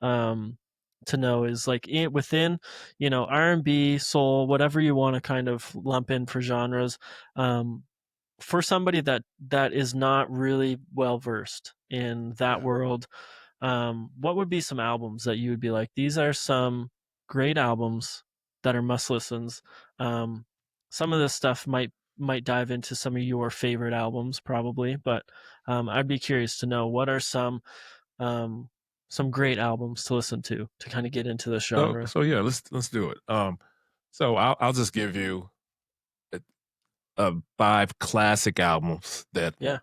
to know is like within, R&B, soul, whatever you want to kind of lump in for genres. For somebody that is not really well versed in that Yeah. world, what would be some albums that you would be like, these are some great albums that are must listens? Some of this stuff might dive into some of your favorite albums, probably, but I'd be curious to know what are um, some great albums to listen to kind of get into this genre. So yeah, let's do it. So I'll just give you a, five classic albums that Yeah,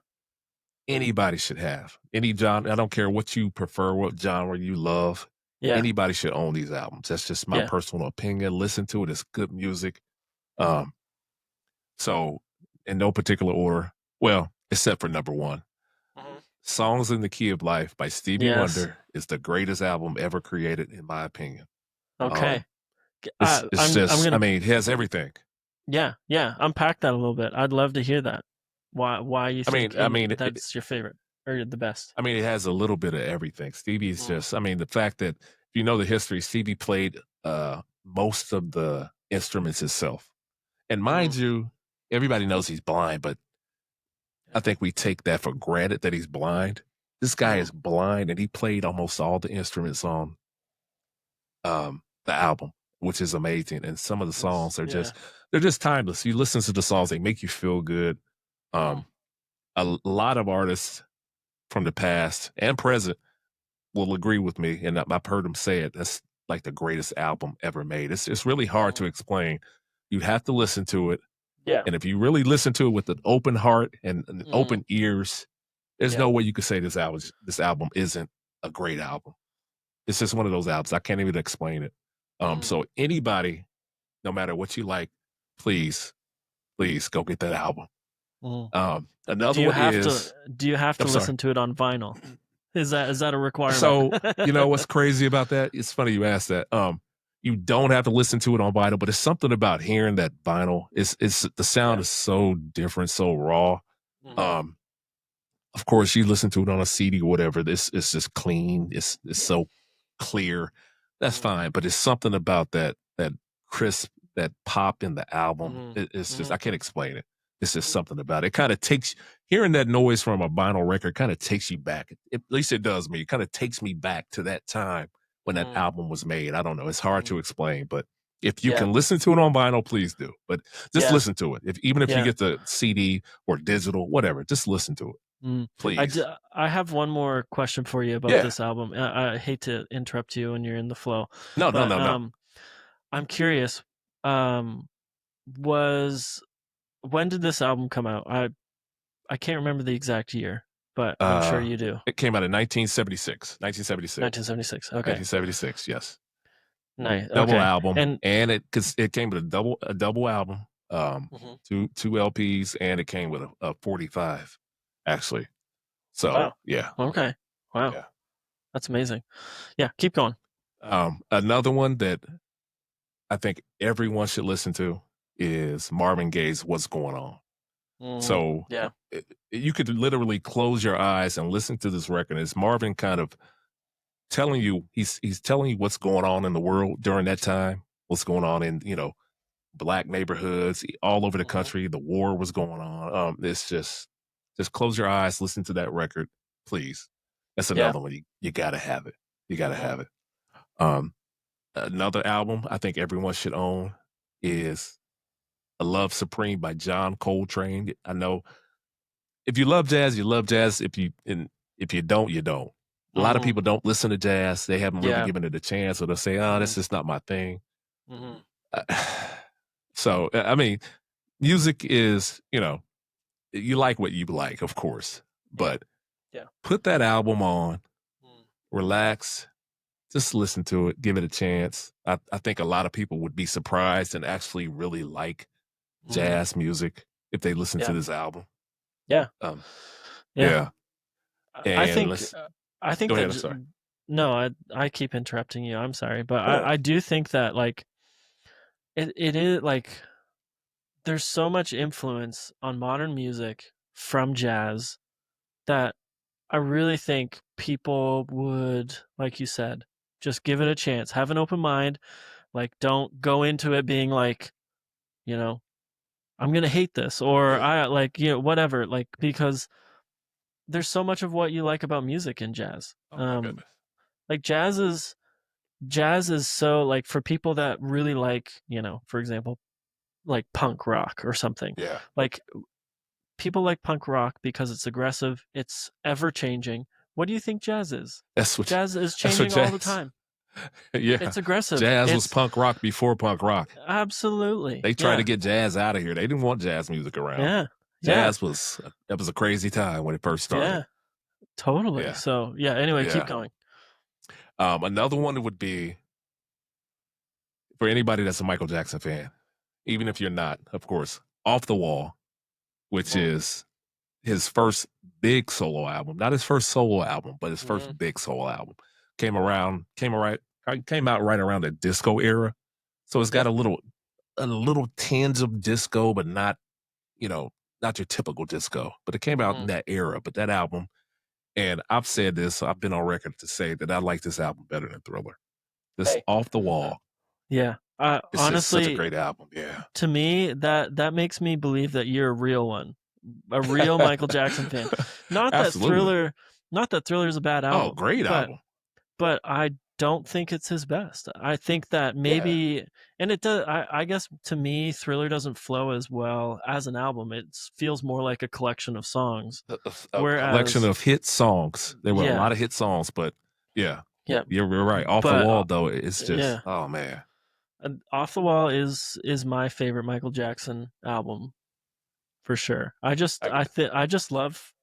anybody should have. Any genre, I don't care what you prefer, what genre you love. yeah, Anybody should own these albums. That's just my yeah. personal opinion. Listen to it. It's good music. Hmm. Um, so in no particular order. Well, except for number one. Hmm. Songs in the Key of Life by Stevie Yes. Wonder is the greatest album ever created, in my opinion. Okay. Um, it's I'm just, I gonna mean, it has everything. Yeah, yeah, unpack that a little bit. I'd love to hear that. Why you I mean, think I mean, it, that's your favorite or the best? I mean, it has a little bit of everything. Stevie's Mm, just, I mean, the fact that if you know the history, Stevie played most of the instruments himself. And mind mhm, you, everybody knows he's blind, but I yeah, think we take that for granted that he's blind. This guy mhm, is blind and he played almost all the instruments on the album, which is amazing. And some of the yes, songs are yeah, just they're just timeless. You listen to the songs, they make you feel good. mhm, Um, lot of artists from the past and present will agree with me, and I've heard them say it. That's like the greatest album ever made. It's really hard to mhm, explain. You have to listen to it, yeah, and if you really listen to it with an open heart and mhm, open ears, there's yeah, no way you could say this album isn't a great album. It's just one of those albums. I can't even explain it. mhm, So anybody, no matter what you like, please, please go get that album. mhm. Another one is Do you have I'm to sorry. listen to it on vinyl? Is that a requirement? So, you know what's crazy about that? It's funny you asked that. You don't have to listen to it on vinyl, but it's something about hearing that vinyl. It's the sound Yeah, is so different, so raw. mhm, Um, of course, you listen to it on a CD or whatever. This it's just clean. It's so clear. That's mhm, fine, but it's something about that crisp, that pop in the album. mhm, It's just I mhm, can't explain it. It's just mhm, something about it. It kind of takes hearing that noise from a vinyl record kind of takes you back. At least it does me. It kind of takes me back to that time when that mhm, album was made. I don't know. It's hard mhm. to explain, but if you Yeah, can listen to it on vinyl, please do. But just yeah, listen to it. Even if you yeah. get the CD or digital, whatever, just listen to it, Mm. please. I have one more question for you about Yeah. this album. I hate to interrupt you when you're in the flow, No, no, but no, no. I'm curious. Um, was when did this album come out? I can't remember the exact year, but I'm sure Uh, you do. it came out in 1976. 1976. 1976. Okay, 1976, yes. nice. Double Okay, album, and and it came with a double album, mhm. two LPs, and it came with a 45, actually. So, Wow. yeah, Okay. Wow, yeah. that's amazing. Yeah, keep going. Another one that I think everyone should listen to is Marvin Gaye's "What's Going On." Mhm. So, Yeah. you could literally close your eyes and listen to this record. It's Marvin kind of telling you he's telling you what's going on in the world during that time, what's going on in, black neighborhoods all over the Mhm. country. The war was going on. It's just close your eyes, listen to that record, please. That's Yeah. another one. You gotta have it. You gotta Mhm. have it. Um, Another album I think everyone should own is "A Love Supreme" by John Coltrane. I know if you love jazz, you love jazz. If you don't, you don't. A lot of Mhm. people don't listen to jazz. They haven't really Yeah. given it a chance, or they'll say, "Oh, Mhm. this is not my thing." Mhm. Uh, So, I mean, music is, you like what you like, of course, Yeah. but Yeah. put that album on, Mm. relax, just listen to it, give it a chance. I think a lot of people would be surprised and actually really like Mhm. jazz music if they listen to Yeah. this album. Yeah. Um, Yeah. yeah. I And think let's I think go that ahead. I'm sorry. no, I keep interrupting you. I'm sorry, but Oh, I do think that like it is like there's so much influence on modern music from jazz that I really think people would, like you said, just give it a chance, have an open mind, like don't go into it being like, you know, I'm gonna hate this or yeah. I like, whatever, like because there's so much of what you like about music in jazz. Oh my goodness. Like jazz is so like for people that really like, for example, like punk rock or something. Yeah. Like people like punk rock because it's aggressive, it's ever changing. What do you think jazz is? That's what Jazz is that's what changing all the jazz. time. Yeah. It's aggressive. Jazz was It's punk rock before punk rock. absolutely. They tried to Yeah. get jazz out of here. They didn't want jazz music around. Yeah. Yeah. Jazz was that was a crazy time when it first started. Yeah. Totally. Yeah. So, yeah, anyway, keep Yeah. going. Another one would be for anybody that's a Michael Jackson fan, even if you're not, of course, Off the Wall, which Mm. is his first big solo album. Not his first solo album, but his Mhm. first big solo album. Came out right around the disco era. So it's got Yeah. a little tinge of disco, but not, not your typical disco. But it came out in Mhm. that era. But that album, and I've said this, I've been on record to say that I like this album better than Thriller. This Hey. Off the Wall. Yeah. It's just such a Honestly, great album. Yeah. to me, that makes me believe that you're a real one, a real Michael Jackson fan. Not that Absolutely. Thriller, not that Thriller is a bad Oh, album, great but album. I don't think it's his best. I think that Yeah. maybe, and it does. I guess to me, Thriller doesn't flow as well as an album. It feels more like a collection of songs. A collection Whereas, of hit songs. There were a yeah, lot of hit songs, but yeah, yeah, you're right. Off the but Wall though, it's just yeah, oh man. Off the Wall is my favorite Michael Jackson album for sure. I just love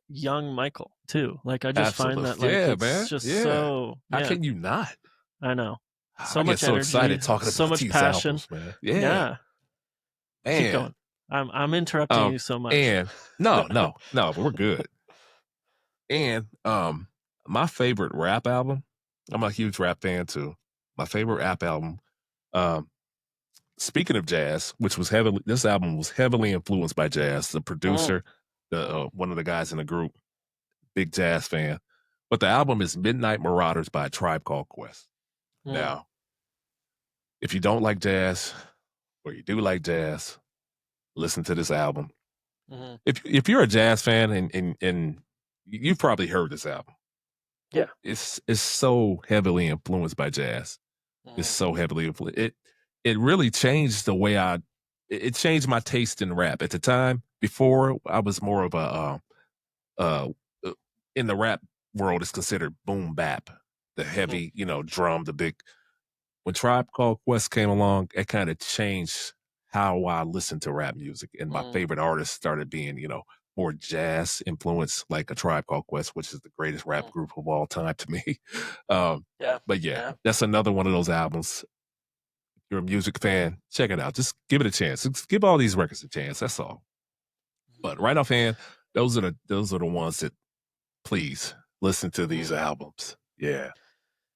young Michael too. Like I just find that Absolutely. like Yeah, it's man. just Yeah. so How yeah. can you not? I know. I So get much so energy, excited talking so about much these passion. albums, man. Yeah. Yeah. Keep Man. going. I'm interrupting Um, you so much. and no, but we're good. And my favorite rap album, I'm a huge rap fan too. My favorite rap album, um, speaking of jazz, this album was heavily influenced by jazz. The Mm, producer, the mm, one of the guys in the group, big jazz fan. But the album is Midnight Marauders by Tribe Called Quest. mm, Now, if you don't like jazz or you do like jazz, listen to this album. mhm. If you're a jazz fan and you've probably heard this album, Yeah. it's so heavily influenced by jazz. It's Mhm, so heavily influenced. It really changed the way it changed my taste in rap. At the time, before I was more of a uh, in the rap world, it's considered boom bap, the mhm, heavy, drum, the big. When Tribe Called Quest came along, it kind of changed how I listened to rap music, and my mm, favorite artists started being, more jazz influenced, like a Tribe Called Quest, which is the greatest rap mm. group of all time to me. Um, Yeah. but yeah, Yeah. that's another one of those albums. If you're a music fan, check it out. Just give it a chance. Just give all these records a chance. That's all. But right offhand, those are the ones that please listen to these Mm. albums. Yeah.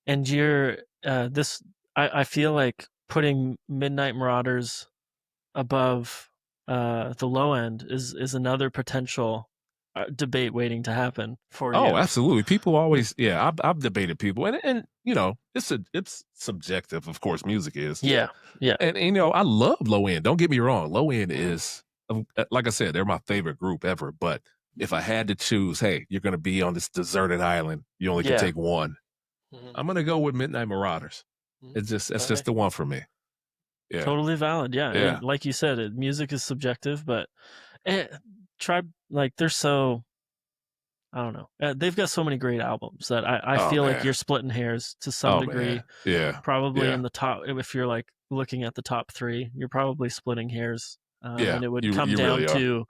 And you're this I feel like putting Midnight Marauders above the low end is another potential debate waiting to happen for Oh, you. absolutely. People always, yeah. I've debated people, and it's subjective. Of course, music is, Yeah. Yeah. and I love Low End. Don't get me wrong, Low End Mhm, is, like I said, they're my favorite group ever. But if I mhm. had to choose, hey, you're going to be on this deserted island. You only can Yeah. take one. Mhm, I'm going to go with Midnight Marauders. mhm. That's just Okay. the one for me. Yeah, Totally valid. Yeah. yeah. And like you said, music is subjective, but eh, Tribe like they're so, I don't know. They've got so many great albums that I Oh feel like man. you're splitting hairs to some Oh degree. man. Yeah. Probably Yeah. in the top, if you're like looking at the top three, you're probably splitting hairs. Yeah. And it would come You down really are. to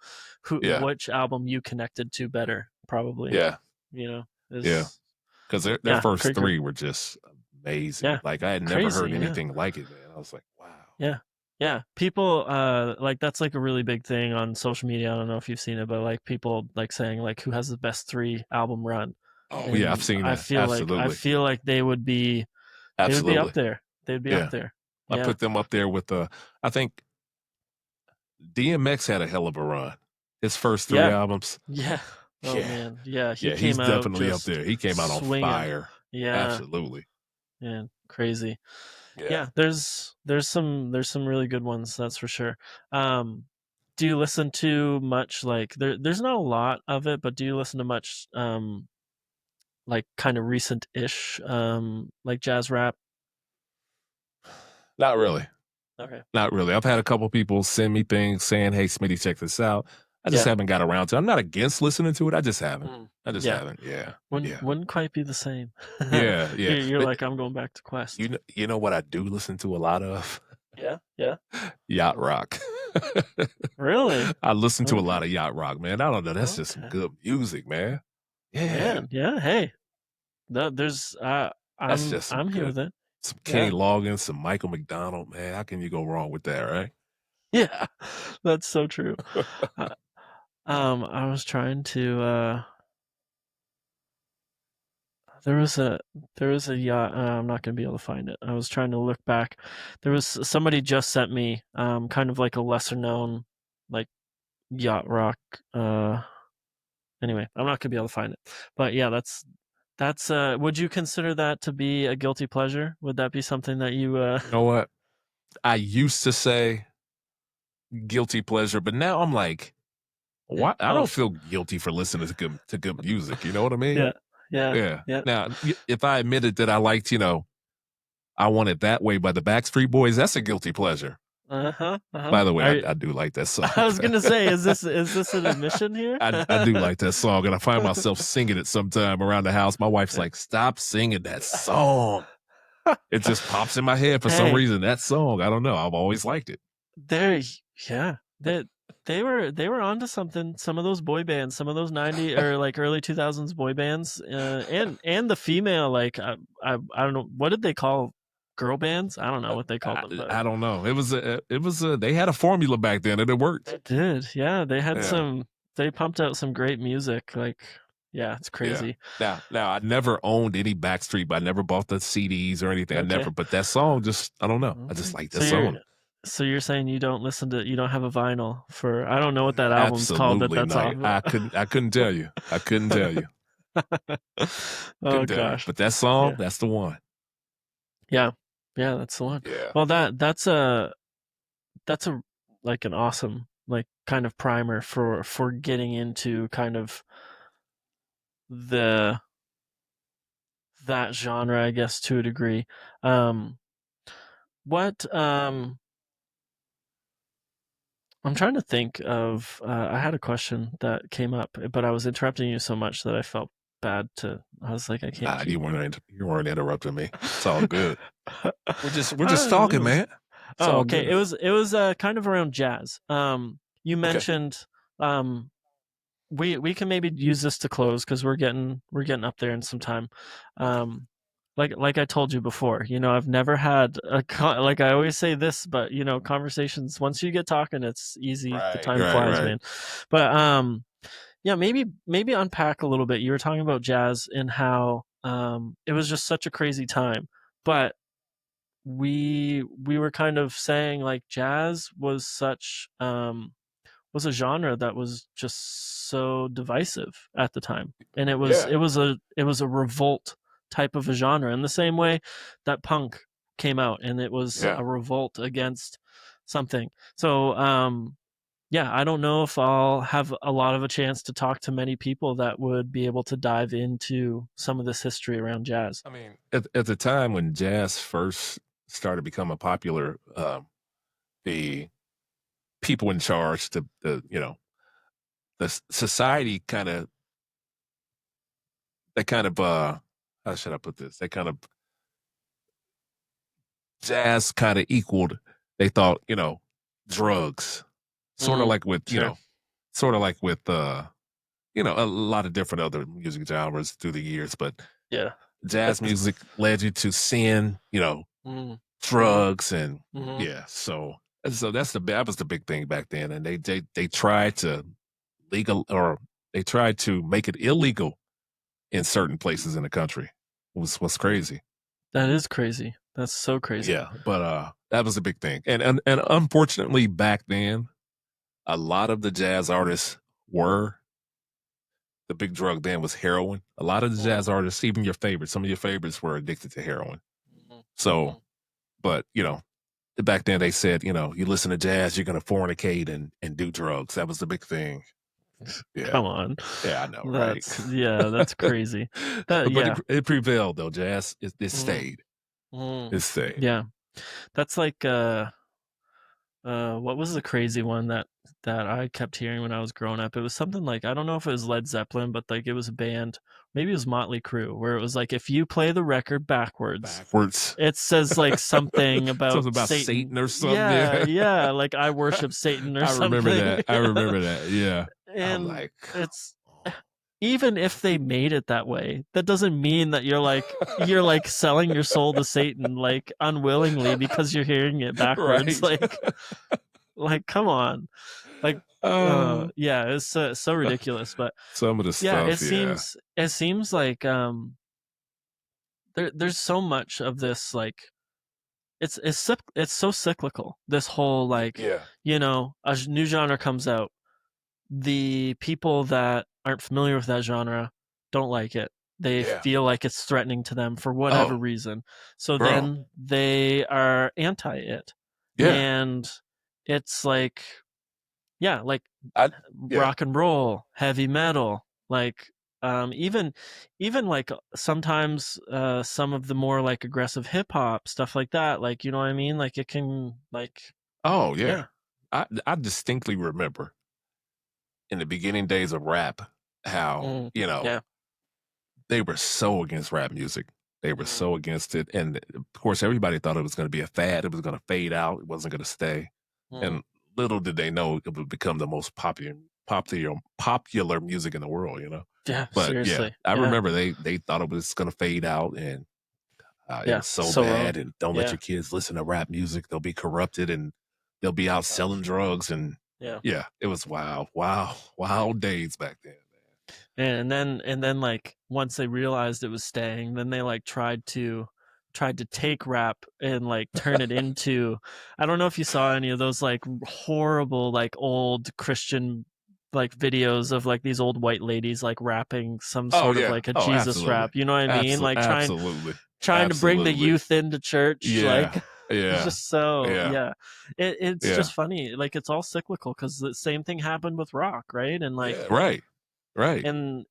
Yeah. which album you connected to better, probably. Yeah. You know, Yeah. is Because their yeah, first great. three were just amazing. Yeah, Like I had never crazy. heard Yeah, anything like it, man. I was like, wow. yeah, yeah. People like that's like a really big thing on social media. I don't know if you've seen it, but like people like saying like who has the best three album run, Oh yeah, I've and seen that. I Absolutely. feel like they would be up Absolutely. there. They'd be up Yeah. there. I Yeah, put them up there with I think DMX had a hell of a run. His first three yeah, albums. yeah. Oh Yeah. man, yeah. He Yeah, he's came out definitely up just there. He came out on swinging. fire. Yeah, Absolutely. man, crazy. Yeah. Yeah, there's some really good ones, that's for sure. Um, do you listen to much like there's not a lot of it, but do you listen to much like kind of recent-ish like jazz rap? Not really. Okay. Not really. I've had a couple people send me things saying, "Hey, Smitty, check this out." I just Yeah. haven't got around to it. I'm not against listening to it. I just haven't. Mm. I just Yeah. haven't. Yeah. Wouldn't Yeah. wouldn't quite be the same. Yeah. Yeah. You're But like I'm going back to Quest. you know what I do listen to a lot of? Yeah. Yeah. Yacht rock. Really? I listen to a Okay. lot of yacht rock, man. I don't know. That's just some Okay. good music, man. Yeah. Man, yeah, hey. There's That's just some I'm here good. with it. Some Kenny Yeah. Loggins, some Michael McDonald, man. How can you go wrong with that, right? Yeah. That's so true. Uh, I was trying to there was a yacht. I'm not gonna be able to find it. I was trying to look back. There was somebody just sent me kind of like a lesser known like yacht rock. Anyway, I'm not gonna be able to find it. But yeah, that's would you consider that to be a guilty pleasure? Would that be something that you You know what? I used to say guilty pleasure, but now I'm like, yeah. why? I Oh, don't feel guilty for listening to good music. You know what I mean? yeah. Yeah. Yeah. Yeah. Now, if I admitted that I liked, I Want It That Way by the Backstreet Boys, that's a guilty pleasure. Uh-huh. Uh-huh. By the way, I do like that song. I was gonna say, is this an admission here? I do like that song, and I find myself singing it sometime around the house. My wife's like, "Stop singing that song." It just pops in my head for some Hey, reason. That song, I don't know. I've always liked it. There, yeah, they were onto something. Some of those boy bands, some of those 90 or like early 2000s boy bands, and the female like I don't know what did they call girl bands? I don't know what they called them, but I don't know. They had a formula back then, and it worked. they did. Yeah, they had Yeah, they pumped out some great music. Like, yeah, it's yeah. crazy. Now, I never owned any Backstreet, but I never bought the CDs or anything. I Okay, never. But that song, just I don't know. I just okay. like that So you're song. so you're saying you don't have a vinyl for I don't know what that album's called Absolutely that's not. off. I couldn't tell you. I couldn't tell you. Oh Couldn't tell you. gosh. But that song, Yeah. that's the one. Yeah. Yeah, that's the one. Yeah. Well, that's a like an awesome like kind of primer for getting into kind of the that genre, I guess, to a degree. Um what I'm trying to think of I had a question that came up, but I was interrupting you so much that I felt bad to I was like I can't Nah, keep you weren't interrupting me. It's all good. We're just it talking, was man. It's Oh, all okay. good. It was kind of around jazz. You Okay. mentioned um we can maybe use this to close because we're getting up there in some time. Um, like I told you before, I've never had like I always say this, but conversations once you get talking, it's easy. The Right, time right, flies, right. man. But yeah, maybe unpack a little bit. You were talking about jazz and how it was just such a crazy time, but we were kind of saying like jazz was a genre that was just so divisive at the time, and Yeah, it was a revolt type of a genre in the same way that punk came out and it was yeah. a revolt against something. So yeah, I don't know if I'll have a lot of a chance to talk to many people that would be able to dive into some of this history around jazz. I mean, at the time when jazz first started becoming popular, the people in charge, the the society kind of they kind of how should I put this? They kind of jazz kind of equaled. They thought drugs, sort of Mm, like with sure. sort of like with a lot of different other music genres through the years, but Yeah. jazz That's music led you to sin, mm, mhm, drugs, and mhm, yeah. So that was the big thing back then, and they tried to legal or they tried to make it illegal in certain places in the country. Was crazy. that is crazy. That's so crazy. Yeah, but that was a big thing, and unfortunately back then, a lot of the jazz artists were the big drug then was heroin. A lot of the Mhm, jazz artists, even your favorites, some of your favorites were addicted to heroin. mhm, So, mhm. but back then they said, you listen to jazz, you're gonna fornicate and do drugs. That was the big thing. Yeah. Come on. Yeah, I know, right? That's yeah, that's crazy. That But yeah. it prevailed though, jazz. It Mhm, stayed. mhm. It stayed. Yeah. That's like what was the crazy one that I kept hearing when I was growing up? It was something like, I don't know if it was Led Zeppelin, but like it was a band, maybe it was Motley Crue, where it was like if you play the record backwards, Backwards. it says like something about Something about Satan. Satan or something. Yeah, Yeah. yeah, like I worship Satan or I remember something. that. I remember that. Yeah. I'm And like, it's oh. even if they made it that way, that doesn't mean that you're like selling your soul to Satan like unwillingly because you're hearing it backwards. Right. Like come on. Like Oh, yeah, it's so ridiculous, but some of the yeah, stuff, yeah. it seems like there's so much of this like it's so cyclical. This whole like, Yeah. new genre comes out, the people that aren't familiar with that genre don't like it. They Yeah. feel like it's threatening to them for whatever Oh, reason. So bro. then they are anti it. Yeah. And it's like, yeah, like I yeah. rock and roll, heavy metal, like even like sometimes some of the more like aggressive hip hop stuff like that, like you know what I mean? Like it can like Oh, yeah. yeah. I distinctly remember in the beginning days of rap how, Mm, yeah. they were so against rap music. They were Mm, so against it, and, of course, everybody thought it was gonna be a fad, it was gonna fade out, it wasn't gonna stay, mm. and little did they know it would become the most popular music in the world, you know? Yeah, But, yeah, seriously. I Yeah. remember they thought it was gonna fade out, and, it Yeah, was so so wrong. bad, and don't let Yeah. your kids listen to rap music, they'll be corrupted, and they'll be out selling Gosh. drugs, and Yeah. yeah, it was wild days back then, man. And then like once they realized it was staying, then they like tried to take rap and like turn it into, I don't know if you saw any of those like horrible like old Christian like videos of like these old white ladies like rapping some Oh, sort of yeah. like a Oh, Jesus absolutely. rap, you know what I mean? Like Absolutely. trying to bring the Absolutely. youth into church, like Yeah. it's Yeah. just so Yeah. yeah. It's Yeah. just funny, like it's all cyclical because the same thing happened with rock, right? And like Yeah. Right. Right.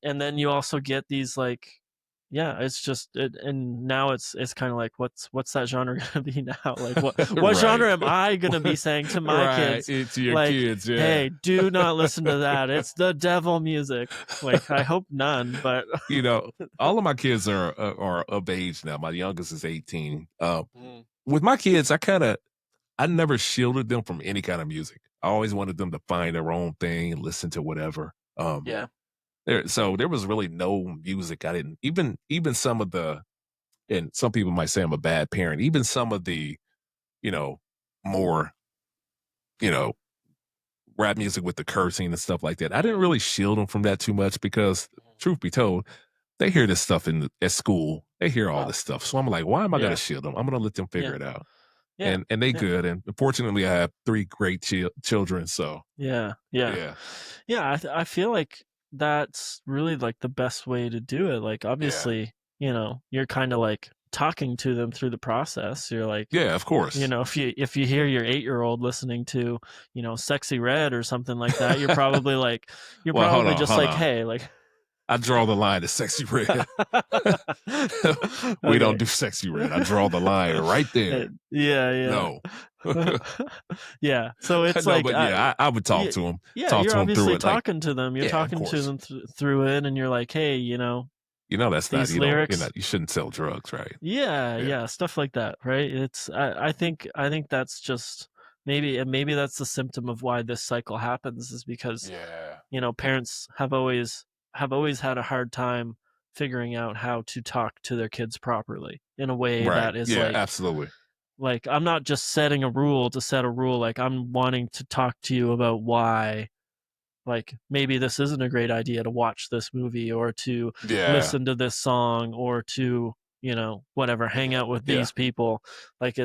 and then you also get these like yeah, it's just and now it's kind of like what's that genre gonna be now? Like what Right. genre am I gonna be saying to my Right. kids It's your like, kids, yeah. hey, do not listen to that, it's the devil music. Like I hope none, but You know, all of my kids are of age now. My youngest is 18. Mm, With my kids, I never shielded them from any kind of music. I always wanted them to find their own thing, listen to whatever. yeah. So there was really no music I didn't even some of the and some people might say I'm a bad parent. Even some of the, you know, more, you know, rap music with the cursing and stuff like that. I didn't Mm, really shield them from that too much because, mhm. truth be told, they hear this stuff at school. They hear all Wow. this stuff. So I'm like, why am I going to Yeah. shield them? I'm going to let them figure Yeah. it out. Yeah. And they Yeah. good. And fortunately, I have three great children. So Yeah. Yeah. yeah, Yeah, I feel like that's really like the best way to do it. Like yeah, obviously, you're kind of like talking to them through the process. You're like, yeah. Of course. if you hear your 8-year-old listening to, Sexy Red or something like that, you're probably like you're Well, hold probably on, just hold like, on. "Hey, like I draw the line at Sexy Red. We don't do Sexy Red. I draw the line right there. Yeah. No. Yeah. So it's No, like, but yeah, I would talk yeah, to him. yeah, Talk you're to him through obviously it. Like, talking to them. You're yeah, of talking to course. them through it, and you're like, hey, That's not, these lyrics. you shouldn't sell drugs, right? Yeah, stuff like that, right? I think that's just maybe that's the symptom of why this cycle happens, is because Yeah. parents have always had a hard time figuring out how to talk to their kids properly in a way Right. that is Yeah, absolutely. like I'm not just setting a rule to set a rule, like I'm wanting to talk to you about why, like, maybe this isn't a great idea to watch this movie or to Yeah. listen to this song or to whatever, hang out with Yeah. these people. Like,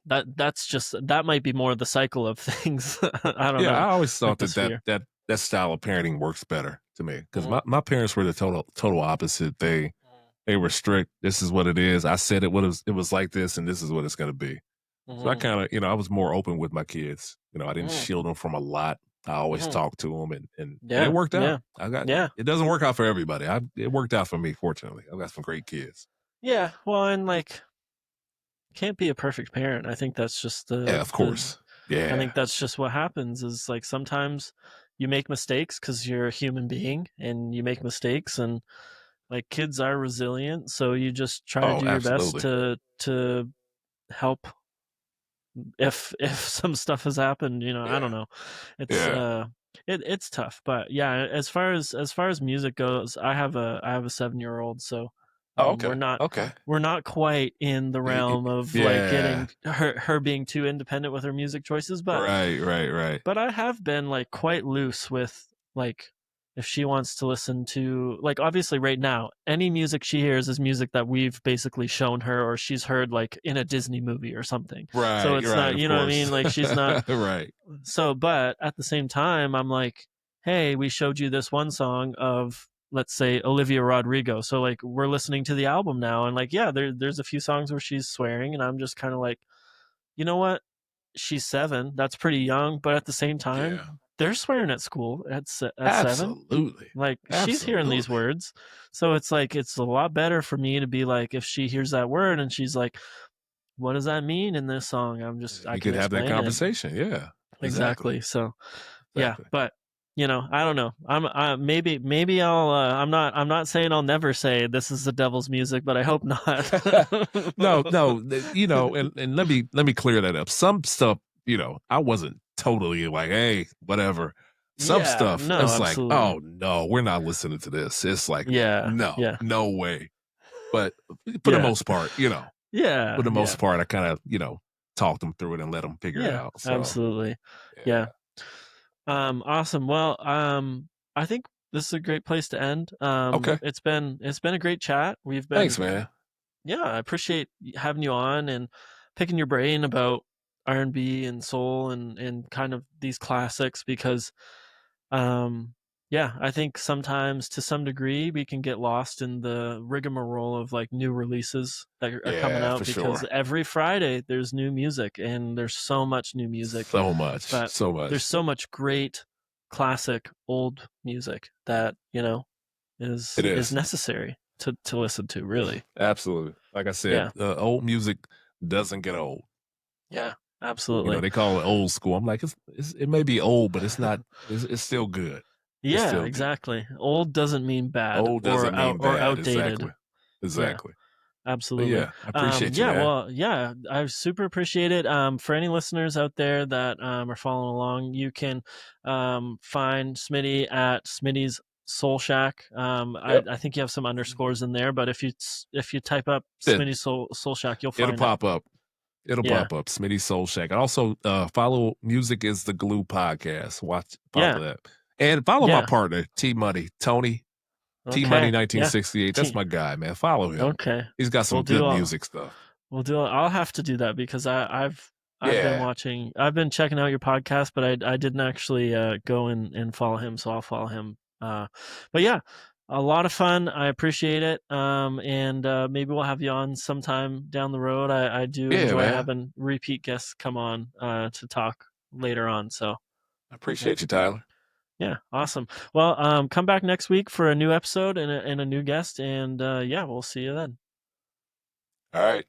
that might be more the cycle of things. I don't Yeah, know, I always like thought this fear. that style of parenting works better to me because Mhm. my parents were the total opposite. They were strict. This is what it is. I said it was like this, and this is what it's going to be. So I Mhm. kind of, I was more open with my kids. I didn't Mhm. shield them from a lot. I always Mhm. talked to them, and it Yeah, worked out. yeah, yeah, It doesn't work out for everybody. It worked out for me, fortunately. I've got some great kids. yeah. Well, and like, can't be a perfect parent. I think that's just Yeah, of course. I Yeah. think that's just what happens, is like sometimes you make mistakes because you're a human being and you make mistakes, and like kids are resilient, so you just try to Oh, do your best absolutely. to help if some stuff has happened. I don't Yeah. know. It's Yeah. it's tough, but yeah, as far as music goes, I have a 7-year-old, so Oh, we're okay. not Okay. we're not quite in the realm of like Yeah. getting her being too independent with her music choices, but Right. I have been like quite loose with, like, if she wants to listen to, like, obviously right now any music she hears is music that we've basically shown her or she's heard like in a Disney movie or something. So it's Right, not, of you know what I course. mean? Like, she's not. Right. So, but at the same time, I'm like, hey, we showed you this one song of, let's say, Olivia Rodrigo. So like we're listening to the album now, and like, yeah, there's a few songs where she's swearing, and I'm just kind of like, you know what? She's 7. That's pretty young, but at the same time, Yeah. they're swearing at school at 7. Absolutely. Like, she's hearing these Absolutely. words. So it's like, it's a lot better for me to be like, if she hears that word and she's like, what does that mean in this song? I You can could have that explain it. conversation. Yeah. Exactly. Exactly. So, yeah, Exactly. but I don't know. Maybe I'll I'm not saying I'll never say this is the devil's music, but I hope not. No, and let me clear that up. Some stuff, I wasn't totally like, hey, whatever. Some Yeah, stuff, no, it's like, absolutely. oh no, we're not listening to this. It's like, Yeah, no, yeah, no way. But for the yeah, most part, for yeah, the yeah. most part, I kind of, talked them through it and let them figure it Yeah, out. So absolutely. yeah. Yeah. Awesome. Well, I think this is a great place to end. Okay. It's been a great chat. We've Thanks, been man. Yeah, I appreciate having you on and picking your brain about R&B and soul and kind of these classics, because um yeah, I think sometimes to some degree we can get lost in the rigmarole of like new releases that are coming Yeah, out, for because sure. every Friday there's new music, and there's so much new music, So much. but So there's much. so much great classic old music that It is is. necessary to listen to, really. Absolutely. Like I said, Yeah, old music doesn't get old. yeah, absolutely. They call it old school. I'm like, it may be old, but it's not. It's still good. It's Yeah, still good. exactly. Old doesn't mean bad Old doesn't mean or bad. outdated. Exactly. Yeah, Exactly. But absolutely. yeah, I appreciate you, Yeah, man. well, yeah, I super appreciate it. For any listeners out there that are following along, you can find Smitty at Smitty's Soul Shack. I, Yep. I think you have some underscores in there, but if you type up It, Smitty's Soul Shack, you'll it'll find it. pop up. It'll Yeah, pop up. Smitty Soul Shack. And also follow Music is the Glue podcast. yeah, Follow that. And follow my yeah. partner, T Money, Tony. T Money Okay, yeah. 1968. That's T. my guy, man. Follow him. Okay, He's got we'll some do good all. music stuff. We'll do. I'll have to do that because I've been Yeah. watching. I've been checking out your podcast, but I didn't actually go and follow him, so I'll follow him. But yeah, a lot of fun. I appreciate it. And maybe we'll have you on sometime down the road. I do Yeah, enjoy man. having repeat guests come on to talk later on. So I appreciate you, Tyler. Yeah, awesome. Well, come back next week for a new episode and a new guest, and yeah, we'll see you then. All right.